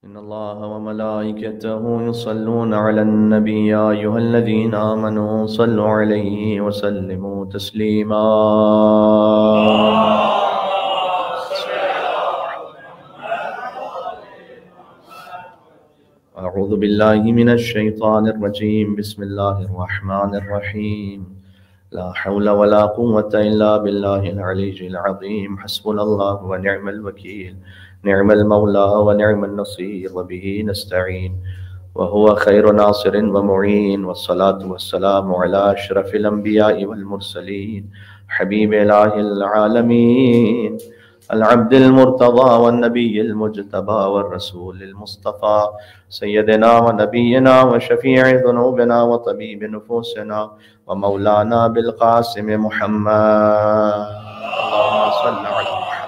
إن الله وملائكته يصلون على النبي يا أيها الذين آمنوا صلوا عليه وسلموا تسليما. أعوذ بالله من الشيطان الرجيم. بسم الله الرحمن الرحيم. لا حول ولا قوة إلا بالله العلي العظيم. حسبنا الله ونعم الوكيل، نعم المولى ونعم النصير، وبه نستعين، وهو خير ناصر ومعين. والصلاة والسلام على أشرف الأنبياء والمرسلين، حبيب إله العالمين، العبد المرتضى والنبي المجتبى والرسول المصطفى، سيدنا ونبينا وشفيع ذنوبنا وطبيب نفوسنا ومولانا بالقاسم محمد. اللهم صل على محمد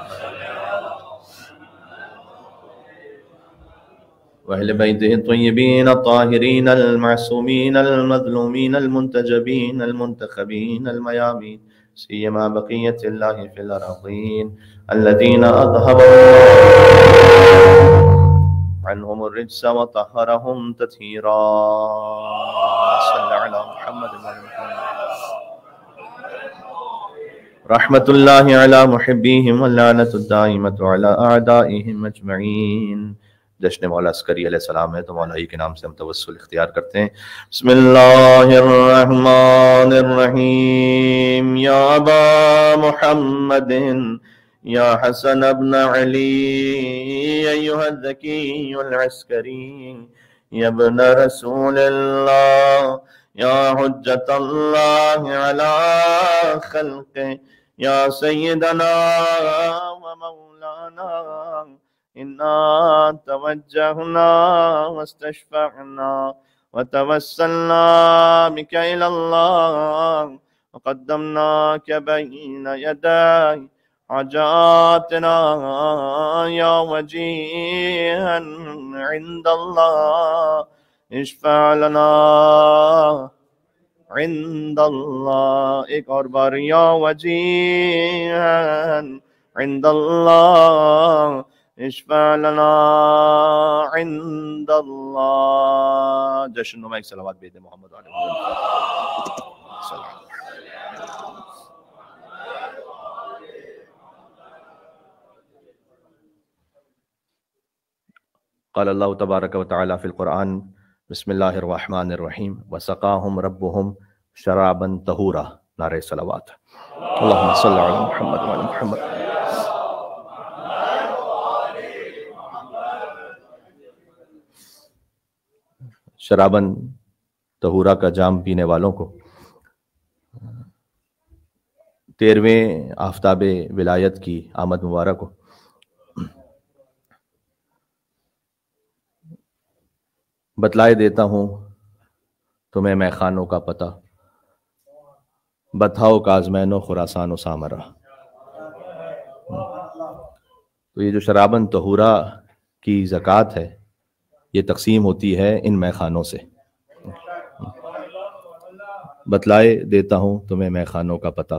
وأهل بيته الطيبين الطاهرين المعصومين المظلومين المنتجبين المنتخبين الميامين، سيما بقية الله في الأرضين الذين أذهب عنهم الرجس وطهرهم تطهيرا. صل على محمد وعلى محمد. رحمة الله على محبيهم واللعنة الدائمة على أعدائهم أجمعين. جشن مولا عسکری علیہ السلام ہے تو مولا ہی کے نام سے ہم توسل اختیار کرتے ہیں. بسم اللہ الرحمن الرحیم. یا ابا محمد یا حسن ابن علی ایہا الذکی العسکری یا ابن رسول اللہ یا حجت اللہ علی خلق یا سیدنا و مولانا إنا توجهنا واستشفعنا وتوسلنا بك إلى الله وقدمناك بين يدي حاجاتنا يا وجيها عند الله اشفع لنا عند الله. ایک اور بار یا وجيها عند الله اشفع لنا عند اللہ. جشن نما ایک صلوات بید محمد علیہ وسلم. قال اللہ تبارک و تعالی فی القرآن. بسم اللہ الرحمن الرحیم. وسقاہم ربہم شرابا طہورا. نعرہ صلوات. اللہم صلی علی محمد وعلی محمد. شرابن طہورا کا جام پینے والوں کو 13ویں آفتاب ولایت کی آمد مبارک ہو. بتلائے دیتا ہوں تمہیں میں خانوں کا پتہ، بتھاؤ کازمین و خراسان و سامرا. تو یہ جو شرابن طہورا کی زکوٰۃ ہے یہ تقسیم ہوتی ہے ان مے خانوں سے. بتلائے دیتا ہوں تمہیں مے خانوں کا پتہ،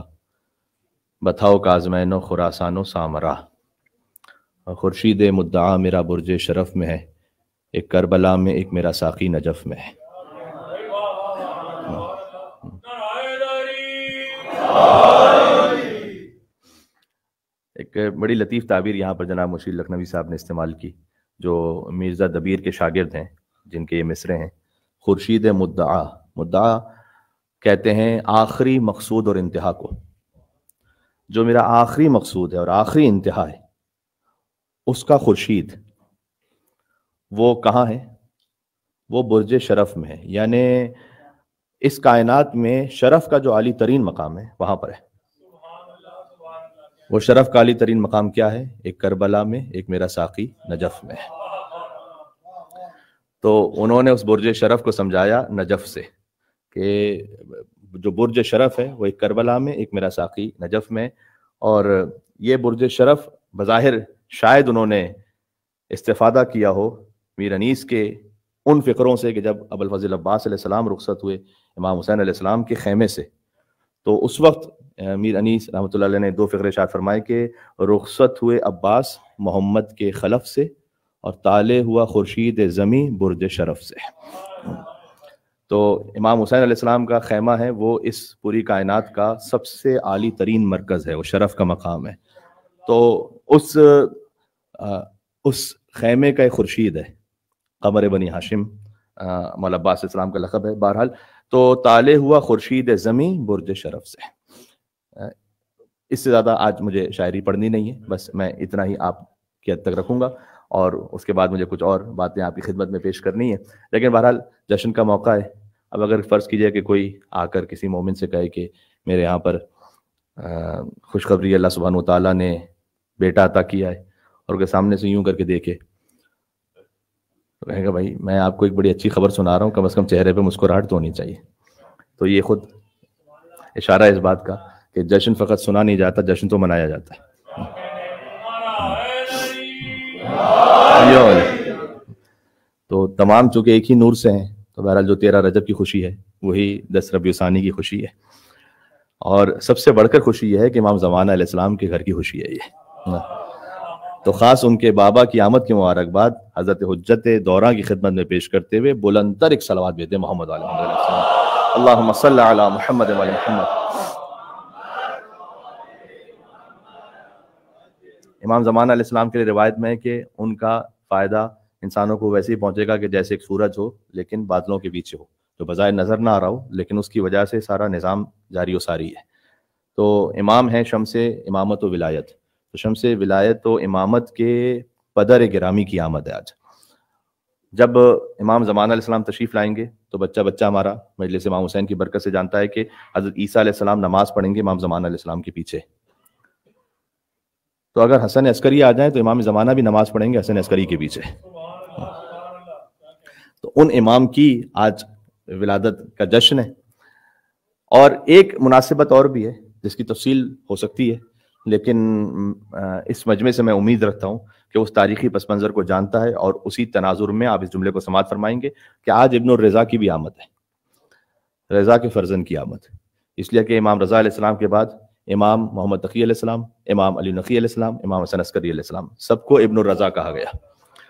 بتھاؤ کازمین و خراسان و سامرا. خورشید مدعا میرا برج شرف میں ہے، ایک کربلا میں ایک میرا ساقی نجف میں ہے. ایک بڑی لطیف تعبیر یہاں پر جناب مشیر لکھنوی صاحب نے استعمال کی، جو مرزا دبیر کے شاگرد ہیں، جن کے یہ مصرے ہیں. خورشید مدعا، مدعا کہتے ہیں آخری مقصود اور انتہا کو. جو میرا آخری مقصود ہے اور آخری انتہا ہے اس کا خورشید وہ کہاں ہے؟ وہ برج شرف میں ہے. یعنی اس کائنات میں شرف کا جو عالی ترین مقام ہے وہاں پر ہے. وہ شرف کا عالی ترین مقام کیا ہے؟ ایک کربلا میں ایک میرا ساقی نجف میں ہے. تو انہوں نے اس برج شرف کو سمجھایا نجف سے کہ جو برج شرف ہے وہ ایک کربلا میں ایک میرا ساقی نجف میں. اور یہ برج شرف بظاہر شاید انہوں نے استفادہ کیا ہو میر انیس کے ان فقروں سے کہ جب ابوالفضل عباس علیہ السلام رخصت ہوئے امام حسین علیہ السلام کے خیمے سے، تو اس وقت میر انیس رحمۃ اللہ علیہ نے 2 فقرے ارشاد فرمائے کہ رخصت ہوئے عباس محمد کے خلف سے اور طالع ہوا خورشید زمیں برج شرف سے۔ تو امام حسین علیہ السلام کا خیمہ ہے وہ اس پوری کائنات کا سب سے عالی ترین مرکز ہے، وہ شرف کا مقام ہے۔ تو اس خیمے کا ایک خورشید ہے، قمر بنی ہاشم، مولا عباس علیہ السلام کا لقب ہے۔ بہرحال تو طالع ہوا خورشید زمیں برج شرف سے۔ اس سے زیادہ آج مجھے شاعری پڑھنی نہیں ہے، بس میں اتنا ہی آپ کی حد تک رکھوں گا، اور اس کے بعد مجھے کچھ اور باتیں آپ کی خدمت میں پیش کرنی ہے۔ لیکن بہرحال جشن کا موقع ہے۔ اب اگر فرض کیجئے کہ کوئی آ کر کسی مومن سے کہے کہ میرے یہاں پر خوشخبری اللہ سبحانہ و تعالیٰ نے بیٹا عطا کیا ہے، اور کے سامنے سے یوں کر کے دیکھے تو کہے گا بھائی میں آپ کو ایک بڑی اچھی خبر سنا رہا ہوں، کم از کم چہرے پہ مسکراہٹ تو ہونی چاہیے۔ تو یہ خود اشارہ ہے اس بات کا کہ جشن فقط سنا نہیں جاتا، جشن تو منایا جاتا ہے۔ تو تمام چونکہ ایک ہی نور سے ہیں، تو بہرحال جو 13 رجب کی خوشی ہے وہی 10 ربیع ثانی کی خوشی ہے، اور سب سے بڑھ کر خوشی یہ ہے کہ امام زمانہ علیہ السلام کے گھر کی خوشی ہے یہ۔ تو خاص ان کے بابا کی آمد کی مبارکباد حضرت حجت دورہ کی خدمت میں پیش کرتے ہوئے بلند تر ایک صلوات بھیجتے محمد علیہ السلام۔ اللہم صلی علی محمد و علی محمد۔ امام زمانہ علیہ السلام کے لیے روایت میں ہے کہ ان کا فائدہ انسانوں کو ویسے ہی پہنچے گا کہ جیسے ایک سورج ہو لیکن بادلوں کے پیچھے ہو، جو بظاہر نظر نہ آ رہا ہو لیکن اس کی وجہ سے سارا نظام جاری و ساری ہے۔ تو امام ہے شمس امامت و ولایت، تو شمس ولایت و امامت کے پدر گرامی کی آمد ہے آج۔ جب امام زمانہ علیہ السلام تشریف لائیں گے تو بچہ بچہ ہمارا مجلس امام حسین کی برکت سے جانتا ہے کہ حضرت عیسیٰ علیہ السلام نماز پڑھیں گے امام زمانہ علیہ السلام کے پیچھے۔ تو اگر حسن عسکری آ جائیں تو امام زمانہ بھی نماز پڑھیں گے حسن عسکری کے پیچھے۔ تو ان امام کی آج ولادت کا جشن ہے، اور ایک مناسبت اور بھی ہے جس کی تفصیل ہو سکتی ہے، لیکن اس مجمع سے میں امید رکھتا ہوں کہ اس تاریخی پس منظر کو جانتا ہے، اور اسی تناظر میں آپ اس جملے کو سماعت فرمائیں گے کہ آج ابن الرضا کی بھی آمد ہے، رضا کے فرزند کی آمد، اس لیے کہ امام رضا علیہ السلام کے بعد امام محمد تقی علیہ السلام، امام علی نقی علیہ السلام، امام حسن عسکری علیہ السلام، سب کو ابن الرضا کہا گیا،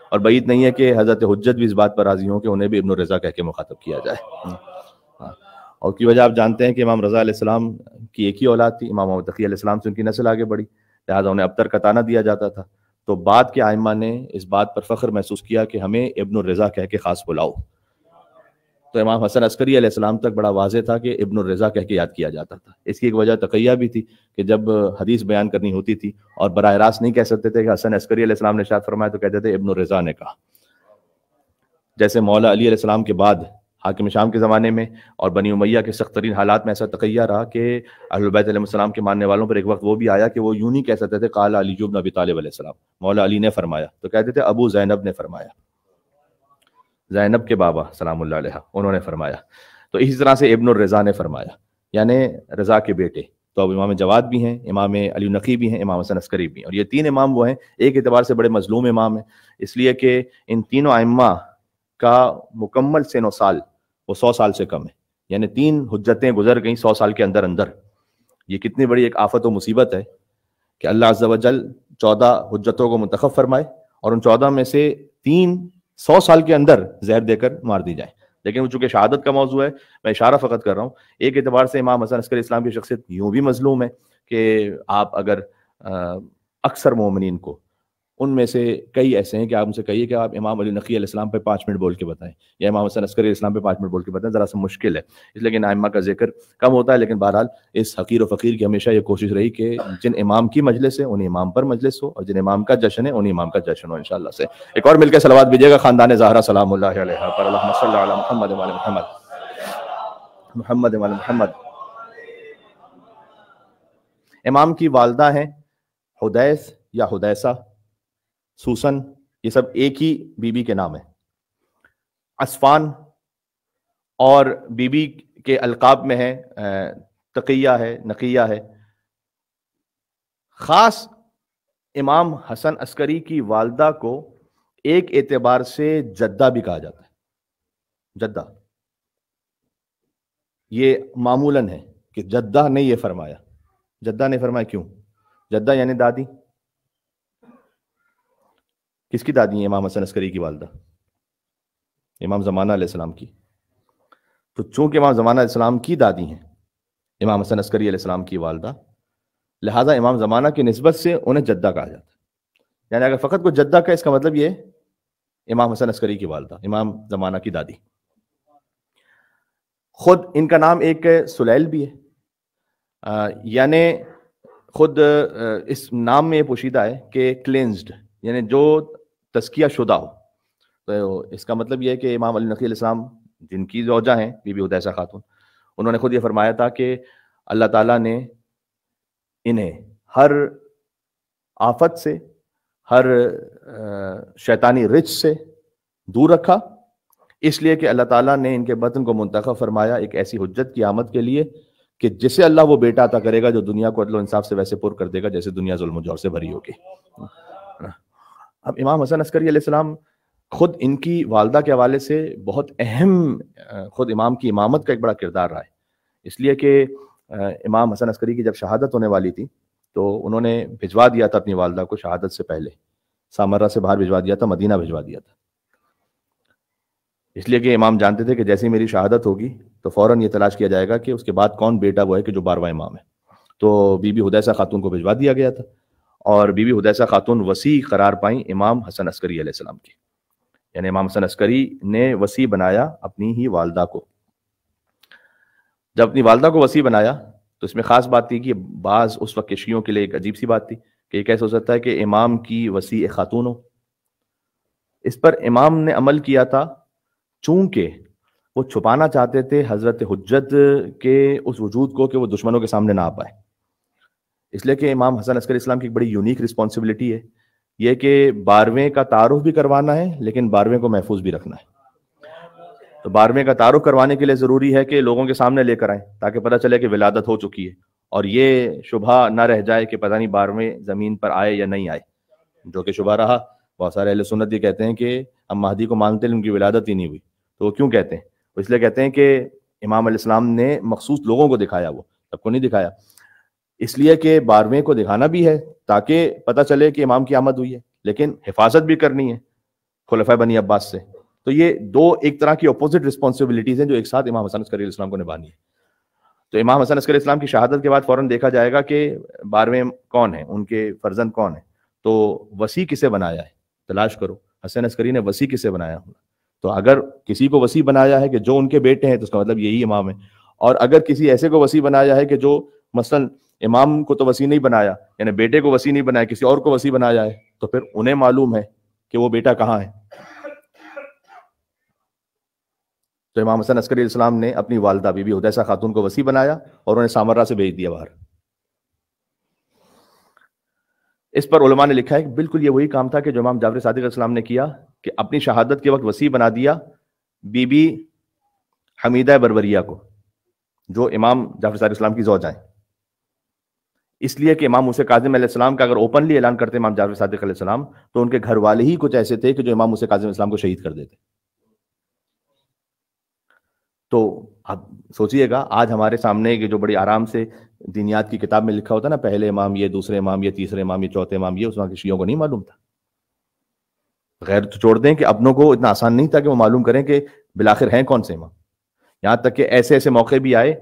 اور بعید نہیں ہے کہ حضرت حجت بھی اس بات پر راضی ہوں کہ انہیں بھی ابن الرضا کہہ کے مخاطب کیا جائے۔ اور کی وجہ آپ جانتے ہیں کہ امام رضا علیہ السلام کی ایک ہی اولاد تھی، امام محمد تقی علیہ السلام سے ان کی نسل آگے بڑھی، لہٰذا انہیں ابتر کا تانا دیا جاتا تھا۔ تو بعد کے ائمہ نے اس بات پر فخر محسوس کیا کہ ہمیں ابن الرضا کہہ کے خاص بلاؤ، تو امام حسن عسکری علیہ السلام تک بڑا واضح تھا کہ ابن الرضا کہہ کے یاد کیا جاتا تھا۔ اس کی ایک وجہ تقیہ بھی تھی کہ جب حدیث بیان کرنی ہوتی تھی اور براہ راست نہیں کہہ سکتے تھے کہ حسن عسکری علیہ السلام نے ارشاد فرمایا، تو کہتے تھے ابن الرضا نے کہا۔ جیسے مولا علی علیہ السلام کے بعد حاکم شام کے زمانے میں اور بنی امیہ کے سخت ترین حالات میں ایسا تقیہ رہا کہ اہل بیت علیہ السلام کے ماننے والوں پر ایک وقت وہ بھی آیا کہ وہ یوں نہیں کہہ سکتے تھے قال علی بن ابی طالب علیہ السلام، مولا علی نے فرمایا، تو کہتے تھے ابو زینب نے فرمایا، زینب کے بابا سلام اللہ علیہ انہوں نے فرمایا۔ تو اسی طرح سے ابن الرضا نے فرمایا، یعنی رضا کے بیٹے۔ تو اب امام جواد بھی ہیں، امام علی نقی بھی ہیں، امام حسن عسکری بھی ہیں، اور یہ تین امام وہ ہیں ایک اعتبار سے بڑے مظلوم امام ہیں، اس لیے کہ ان تینوں ائمہ کا مکمل سن و سال وہ 100 سال سے کم ہے، یعنی 3 حجتیں گزر گئیں 100 سال کے اندر اندر۔ یہ کتنی بڑی ایک آفت و مصیبت ہے کہ اللہ عز و جل 14 حجتوں کو منتخب فرمائے اور ان 14 میں سے 3 100 سال کے اندر زہر دے کر مار دی جائیں۔ لیکن وہ چونکہ شہادت کا موضوع ہے میں اشارہ فقط کر رہا ہوں۔ ایک اعتبار سے امام حسن عسکری اسلام کی شخصیت یوں بھی مظلوم ہے کہ آپ اگر اکثر مومنین کو ان میں سے کئی ایسے ہیں کہ آپ ان سے کہیے کہ آپ امام علی نقی علیہ السلام پہ 5 منٹ بول کے بتائیں یا امام حسن عسکری علیہ السلام پہ 5 منٹ بول کے بتائیں، ذرا سا مشکل ہے، اس لیے کہ ائمہ کا ذکر کم ہوتا ہے۔ لیکن بہرحال اس حقیر و فقیر کی ہمیشہ یہ کوشش رہی کہ جن امام کی مجلس ہے ان امام پر مجلس ہو، اور جن امام کا جشن ہے ان امام کا جشن ہو انشاءاللہ سے۔ ایک اور مل کے صلوات بھیجیے گا خاندان زہرا سلام اللہ علیہ پر، اللہم صلی علی محمد و علی محمد، محمد و علی محمد۔ امام کی والدہ ہیں حدیث یا حدیثہ، سوسن، یہ سب ایک ہی بی بی کے نام ہیں۔ عصفان اور بی بی کے القاب میں ہے تقیہ ہے، نقیہ ہے۔ خاص امام حسن عسکری کی والدہ کو ایک اعتبار سے جدہ بھی کہا جاتا ہے، جدہ۔ یہ معمولاً ہے کہ جدہ نے یہ فرمایا، جدہ نے فرمایا، کیوں؟ جدہ یعنی دادی۔ کس کی دادی ہیں امام حسن عسکری کی والدہ؟ امام زمانہ علیہ السلام کی. تو چونکہ امام زمانہ علیہ السلام کی دادی ہیں امام حسن عسکری علیہ السلام کی والدہ، لہٰذا امام زمانہ کی نسبت سے انہیں جدہ کہا جاتا ہے. یعنی اگر فقط کو جدہ کا، اس کا مطلب یہ امام حسن عسکری کی والدہ، امام زمانہ کی دادی. خود ان کا نام ایک سلیل بھی ہے، یعنی خود اس نام میں یہ پوشیدہ ہے کہ کلینزڈ، یعنی جو تزکیہ شدہ ہو. تو اس کا مطلب یہ ہے کہ امام علی نقی علیہ السلام جن کی زوجہ ہیں بی بی حدیثہ خاتون، انہوں نے خود یہ فرمایا تھا کہ اللہ تعالیٰ نے انہیں ہر آفت سے، ہر شیطانی رچ سے دور رکھا، اس لیے کہ اللہ تعالیٰ نے ان کے بطن کو منتخب فرمایا ایک ایسی حجت کی آمد کے لیے کہ جسے اللہ وہ بیٹا عطا کرے گا جو دنیا کو عدل و انصاف سے ویسے پر کر دے گا جیسے دنیا ظلم و جور سے بھری ہوگی. اب امام حسن عسکری علیہ السلام خود ان کی والدہ کے حوالے سے بہت اہم، خود امام کی امامت کا ایک بڑا کردار رہا ہے. اس لیے کہ امام حسن عسکری کی جب شہادت ہونے والی تھی تو انہوں نے بھجوا دیا تھا اپنی والدہ کو شہادت سے پہلے، سامرہ سے باہر بھجوا دیا تھا، مدینہ بھجوا دیا تھا. اس لیے کہ امام جانتے تھے کہ جیسے میری شہادت ہوگی تو فوراً یہ تلاش کیا جائے گا کہ اس کے بعد کون بیٹا وہ ہے کہ جو 12واں امام ہے. تو بی بی حدیثہ خاتون کو بھجوا دیا گیا تھا، اور بی بی حدیثہ خاتون وصی قرار پائیں امام حسن عسکری علیہ السلام کی. یعنی امام حسن عسکری نے وصی بنایا اپنی ہی والدہ کو. جب اپنی والدہ کو وصی بنایا تو اس میں خاص بات تھی کہ بعض اس وقت کے شیعوں کے لیے ایک عجیب سی بات تھی کہ یہ کیسے ہو سکتا ہے کہ امام کی وصی ایک خاتون ہو. اس پر امام نے عمل کیا تھا چونکہ وہ چھپانا چاہتے تھے حضرت حجت کے اس وجود کو کہ وہ دشمنوں کے سامنے نہ آ پائے. اس لیے کہ امام حسن عسکری اسلام کی ایک بڑی یونیک رسپانسبلٹی ہے یہ کہ 12ویں کا تعارف بھی کروانا ہے لیکن 12ویں کو محفوظ بھی رکھنا ہے. تو 12ویں کا تعارف کروانے کے لیے ضروری ہے کہ لوگوں کے سامنے لے کر آئیں تاکہ پتہ چلے کہ ولادت ہو چکی ہے، اور یہ شبہ نہ رہ جائے کہ پتہ نہیں 12ویں زمین پر آئے یا نہیں آئے، جو کہ شبہ رہا. بہت سارے اہل سنت یہ کہتے ہیں کہ ہم مہدی کو مانتے ہیں ان کی ولادت ہی نہیں ہوئی. تو وہ کیوں کہتے ہیں؟ وہ اس لیے کہتے ہیں کہ امام علیہ السلام نے مخصوص لوگوں کو دکھایا، وہ سب کو نہیں دکھایا، اس لیے کہ 12ویں کو دکھانا بھی ہے تاکہ پتہ چلے کہ امام کی آمد ہوئی ہے، لیکن حفاظت بھی کرنی ہے خلفائے بنی عباس سے. تو یہ دو ایک طرح کی اپوزٹ رسپانسبلٹیز ہیں جو ایک ساتھ امام حسن عسکری علیہ السلام کو نبھانی ہے. تو امام حسن عسکری علیہ السلام کی شہادت کے بعد فوراً دیکھا جائے گا کہ 12ویں کون ہیں، ان کے فرزند کون ہیں. تو وصی کسے بنایا ہے تلاش کرو. حسن عسکری نے وصی کسے بنایا ہوگا؟ تو اگر کسی کو وصی بنایا ہے کہ جو ان کے بیٹے ہیں تو اس کا مطلب یہی امام ہے. اور اگر کسی ایسے کو وصی بنایا ہے کہ جو مثلا امام کو تو وصی نہیں بنایا، یعنی بیٹے کو وصی نہیں بنایا، کسی اور کو وصی بنایا ہے، تو پھر انہیں معلوم ہے کہ وہ بیٹا کہاں ہے. تو امام حسن عسکری علیہ السلام نے اپنی والدہ بی بی حدیثہ خاتون کو وصی بنایا اور انہیں سامرہ سے بھیج دیا باہر. اس پر علماء نے لکھا ہے کہ بالکل یہ وہی کام تھا کہ جو امام جعفر صادق علیہ السلام نے کیا کہ اپنی شہادت کے وقت وصی بنا دیا بی بی حمیدہ بربریہ کو، جو امام جعفر صادق علیہ السلام کی زوجہ ہیں. اس لیے کہ امام موسیٰ کاظم علیہ السلام کا اگر اوپنلی اعلان کرتے امام جعفر صادق علیہ السلام تو ان کے گھر والے ہی کچھ ایسے تھے کہ جو امام موسیٰ کاظم علیہ السلام کو شہید کر دیتے. تو اب سوچئے گا آج ہمارے سامنے جو بڑی آرام سے دینیات کی کتاب میں لکھا ہوتا ہے نا، پہلے امام یہ، دوسرے امام یہ، تیسرے امام یہ، چوتھے امام یہ، اس وقت کے شیعوں کو نہیں معلوم تھا. غیر تو چھوڑ دیں کہ اپنوں کو اتنا آسان نہیں تھا کہ وہ معلوم کریں کہ بالآخر ہیں کون سے امام. یہاں تک کہ ایسے ایسے موقع بھی آئے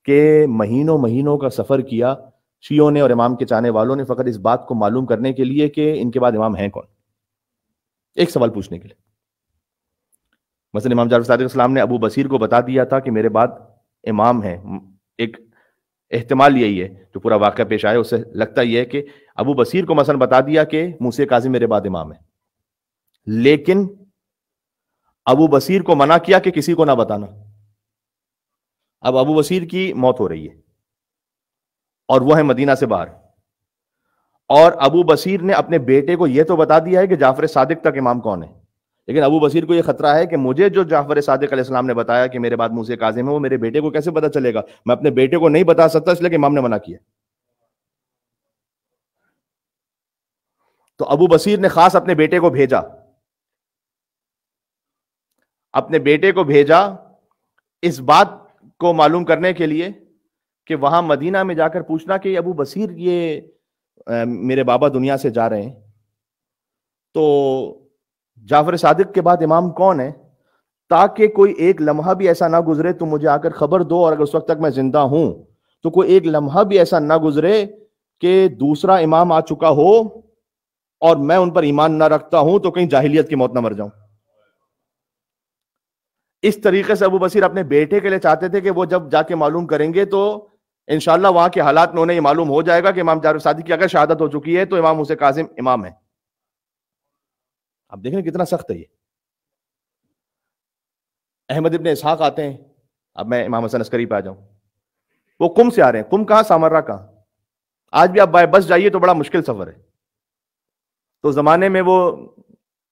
کہ مہینوں مہینوں کا سفر کیا شیعوں نے اور امام کے چاہنے والوں نے فقط اس بات کو معلوم کرنے کے لیے کہ ان کے بعد امام ہیں کون، ایک سوال پوچھنے کے لیے. مثلا امام جعفر صادق علیہ السلام نے ابو بصیر کو بتا دیا تھا کہ میرے بعد امام ہیں. ایک احتمال یہی ہے جو پورا واقعہ پیش آئے، اس سے لگتا یہ ہے کہ ابو بصیر کو مثلا بتا دیا کہ موسیٰ کاظم میرے بعد امام ہے، لیکن ابو بصیر کو منع کیا کہ کسی کو نہ بتانا. اب ابو بصیر کی موت ہو رہی ہے اور وہ ہے مدینہ سے باہر، اور ابو بصیر نے اپنے بیٹے کو یہ تو بتا دیا ہے کہ جعفر صادق تک امام کون ہے، لیکن ابو بصیر کو یہ خطرہ ہے کہ مجھے جو جعفر صادق علیہ السلام نے بتایا کہ میرے بعد موسیٰ کاظم ہے وہ میرے بیٹے کو کیسے پتا چلے گا. میں اپنے بیٹے کو نہیں بتا سکتا اس لیے کہ امام نے منع کیا. تو ابو بصیر نے خاص اپنے بیٹے کو بھیجا اس بات کو معلوم کرنے کے لیے کہ وہاں مدینہ میں جا کر پوچھنا کہ ابو بصیر یہ میرے بابا دنیا سے جا رہے ہیں، تو جعفر صادق کے بعد امام کون ہے؟ تاکہ کوئی ایک لمحہ بھی ایسا نہ گزرے، تم مجھے آ کر خبر دو، اور اگر اس وقت تک میں زندہ ہوں تو کوئی ایک لمحہ بھی ایسا نہ گزرے کہ دوسرا امام آ چکا ہو اور میں ان پر ایمان نہ رکھتا ہوں تو کہیں جاہلیت کی موت نہ مر جاؤں۔ اس طریقے سے ابو بصیر اپنے بیٹے کے لیے چاہتے تھے کہ وہ جب جا کے معلوم کریں گے تو انشاءاللہ وہاں کے حالات میں انہیں یہ معلوم ہو جائے گا کہ امام جعفر صادق کی اگر شہادت ہو چکی ہے تو امام موسیٰ کاظم امام ہے۔ اب دیکھیں کتنا سخت ہے یہ۔ احمد ابن اسحاق آتے ہیں، اب میں امام حسن عسکری پہ آ جاؤں، وہ قم سے آ رہے ہیں۔ قم کہاں؟ سامرہ کہاں؟ آج بھی آپ بائی بس جائیے تو بڑا مشکل سفر ہے۔ تو زمانے میں وہ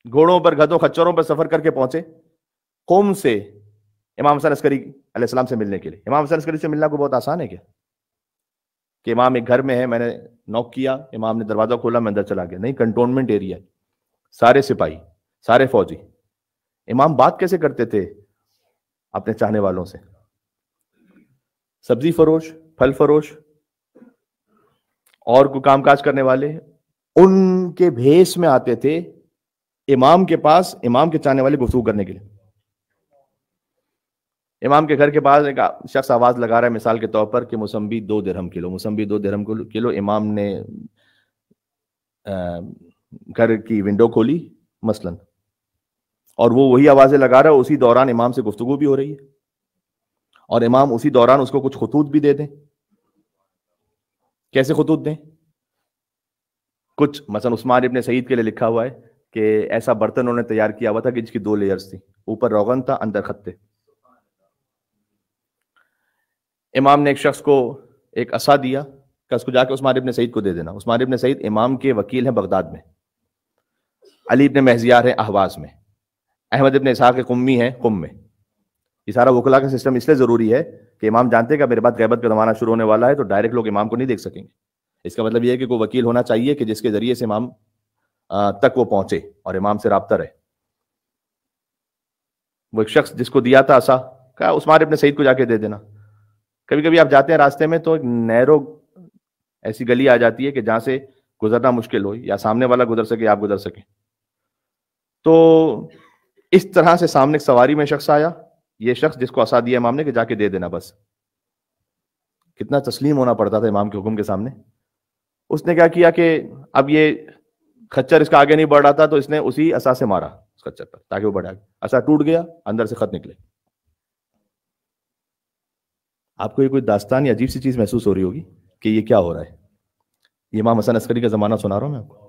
گھوڑوں پر، گدھوں، خچروں پر سفر کر کے پہنچے قوم سے امام حسن عسکری علیہ السلام سے ملنے کے لیے۔ امام حسن عسکری سے ملنا کو بہت آسان ہے کیا کہ امام ایک گھر میں ہے، میں نے نوک کیا، امام نے دروازہ کھولا، میں اندر چلا گیا؟ نہیں، کنٹونمنٹ ایریا، سارے سپاہی، سارے فوجی۔ امام بات کیسے کرتے تھے اپنے چاہنے والوں سے؟ سبزی فروش، پھل فروش اور کوئی کام کاج کرنے والے ان کے بھیس میں آتے تھے امام کے پاس، امام کے چاہنے والے گفتگو کرنے کے لیے۔ امام کے گھر کے پاس ایک شخص آواز لگا رہا ہے مثال کے طور پر کہ موسمبی 2 درہم کلو، موسمبی 2 درہم کلو۔ امام نے گھر کی ونڈو کھولی مثلا، اور وہ وہی آوازیں لگا رہا ہے، اسی دوران امام سے گفتگو بھی ہو رہی ہے، اور امام اسی دوران اس کو کچھ خطوط بھی دے دیں۔ کیسے خطوط دیں؟ کچھ مثلا عثمان ابن سعید کے لیے لکھا ہوا ہے کہ ایسا برتن انہوں نے تیار کیا ہوا تھا کہ جس کی 2 لیئرز تھی، اوپر روغن تھا، اندر خط تھے۔ امام نے ایک شخص کو ایک عصا دیا کہ اس کو جا کے عثمان ابن سعید کو دے دینا۔ عثمان ابن سعید امام کے وکیل ہیں بغداد میں، علی ابن مہزیار ہیں اہواز میں، احمد ابن اسحاق قمی ہیں قم میں۔ یہ سارا وکلا کا سسٹم اس لیے ضروری ہے کہ امام جانتے ہیں کہ میرے بعد غیبت کا زمانہ شروع ہونے والا ہے تو ڈائریکٹ لوگ امام کو نہیں دیکھ سکیں گے۔ اس کا مطلب یہ ہے کہ کوئی وکیل ہونا چاہیے کہ جس کے ذریعے سے امام تک وہ پہنچے اور امام سے رابطہ رہے۔ وہ ایک شخص جس کو دیا تھا عصا، کہا عثمان ابن سعید کو جا کے دے دینا۔ کبھی کبھی آپ جاتے ہیں راستے میں تو ایک نیرو ایسی گلی آ جاتی ہے کہ جہاں سے گزرنا مشکل ہو، یا سامنے والا گزر سکے یا آپ گزر سکیں، تو اس طرح سے سامنے ایک سواری میں شخص آیا، یہ شخص جس کو عصا دیا امام نے کہ جا کے دے دینا بس۔ کتنا تسلیم ہونا پڑتا تھا امام کے حکم کے سامنے۔ اس نے کیا کیا کہ اب یہ خچر اس کا آگے نہیں بڑھ رہا تھا تو اس نے اسی عصا سے مارا اس خچر پر تاکہ وہ بڑھا۔ عصا ٹوٹ گیا، اندر سے خط نکلے۔ آپ کو یہ کوئی داستان یا عجیب سی چیز محسوس ہو رہی ہوگی کہ یہ کیا ہو رہا ہے؟ یہ امام حسن عسکری کا زمانہ سنا رہا ہوں میں آپ کو۔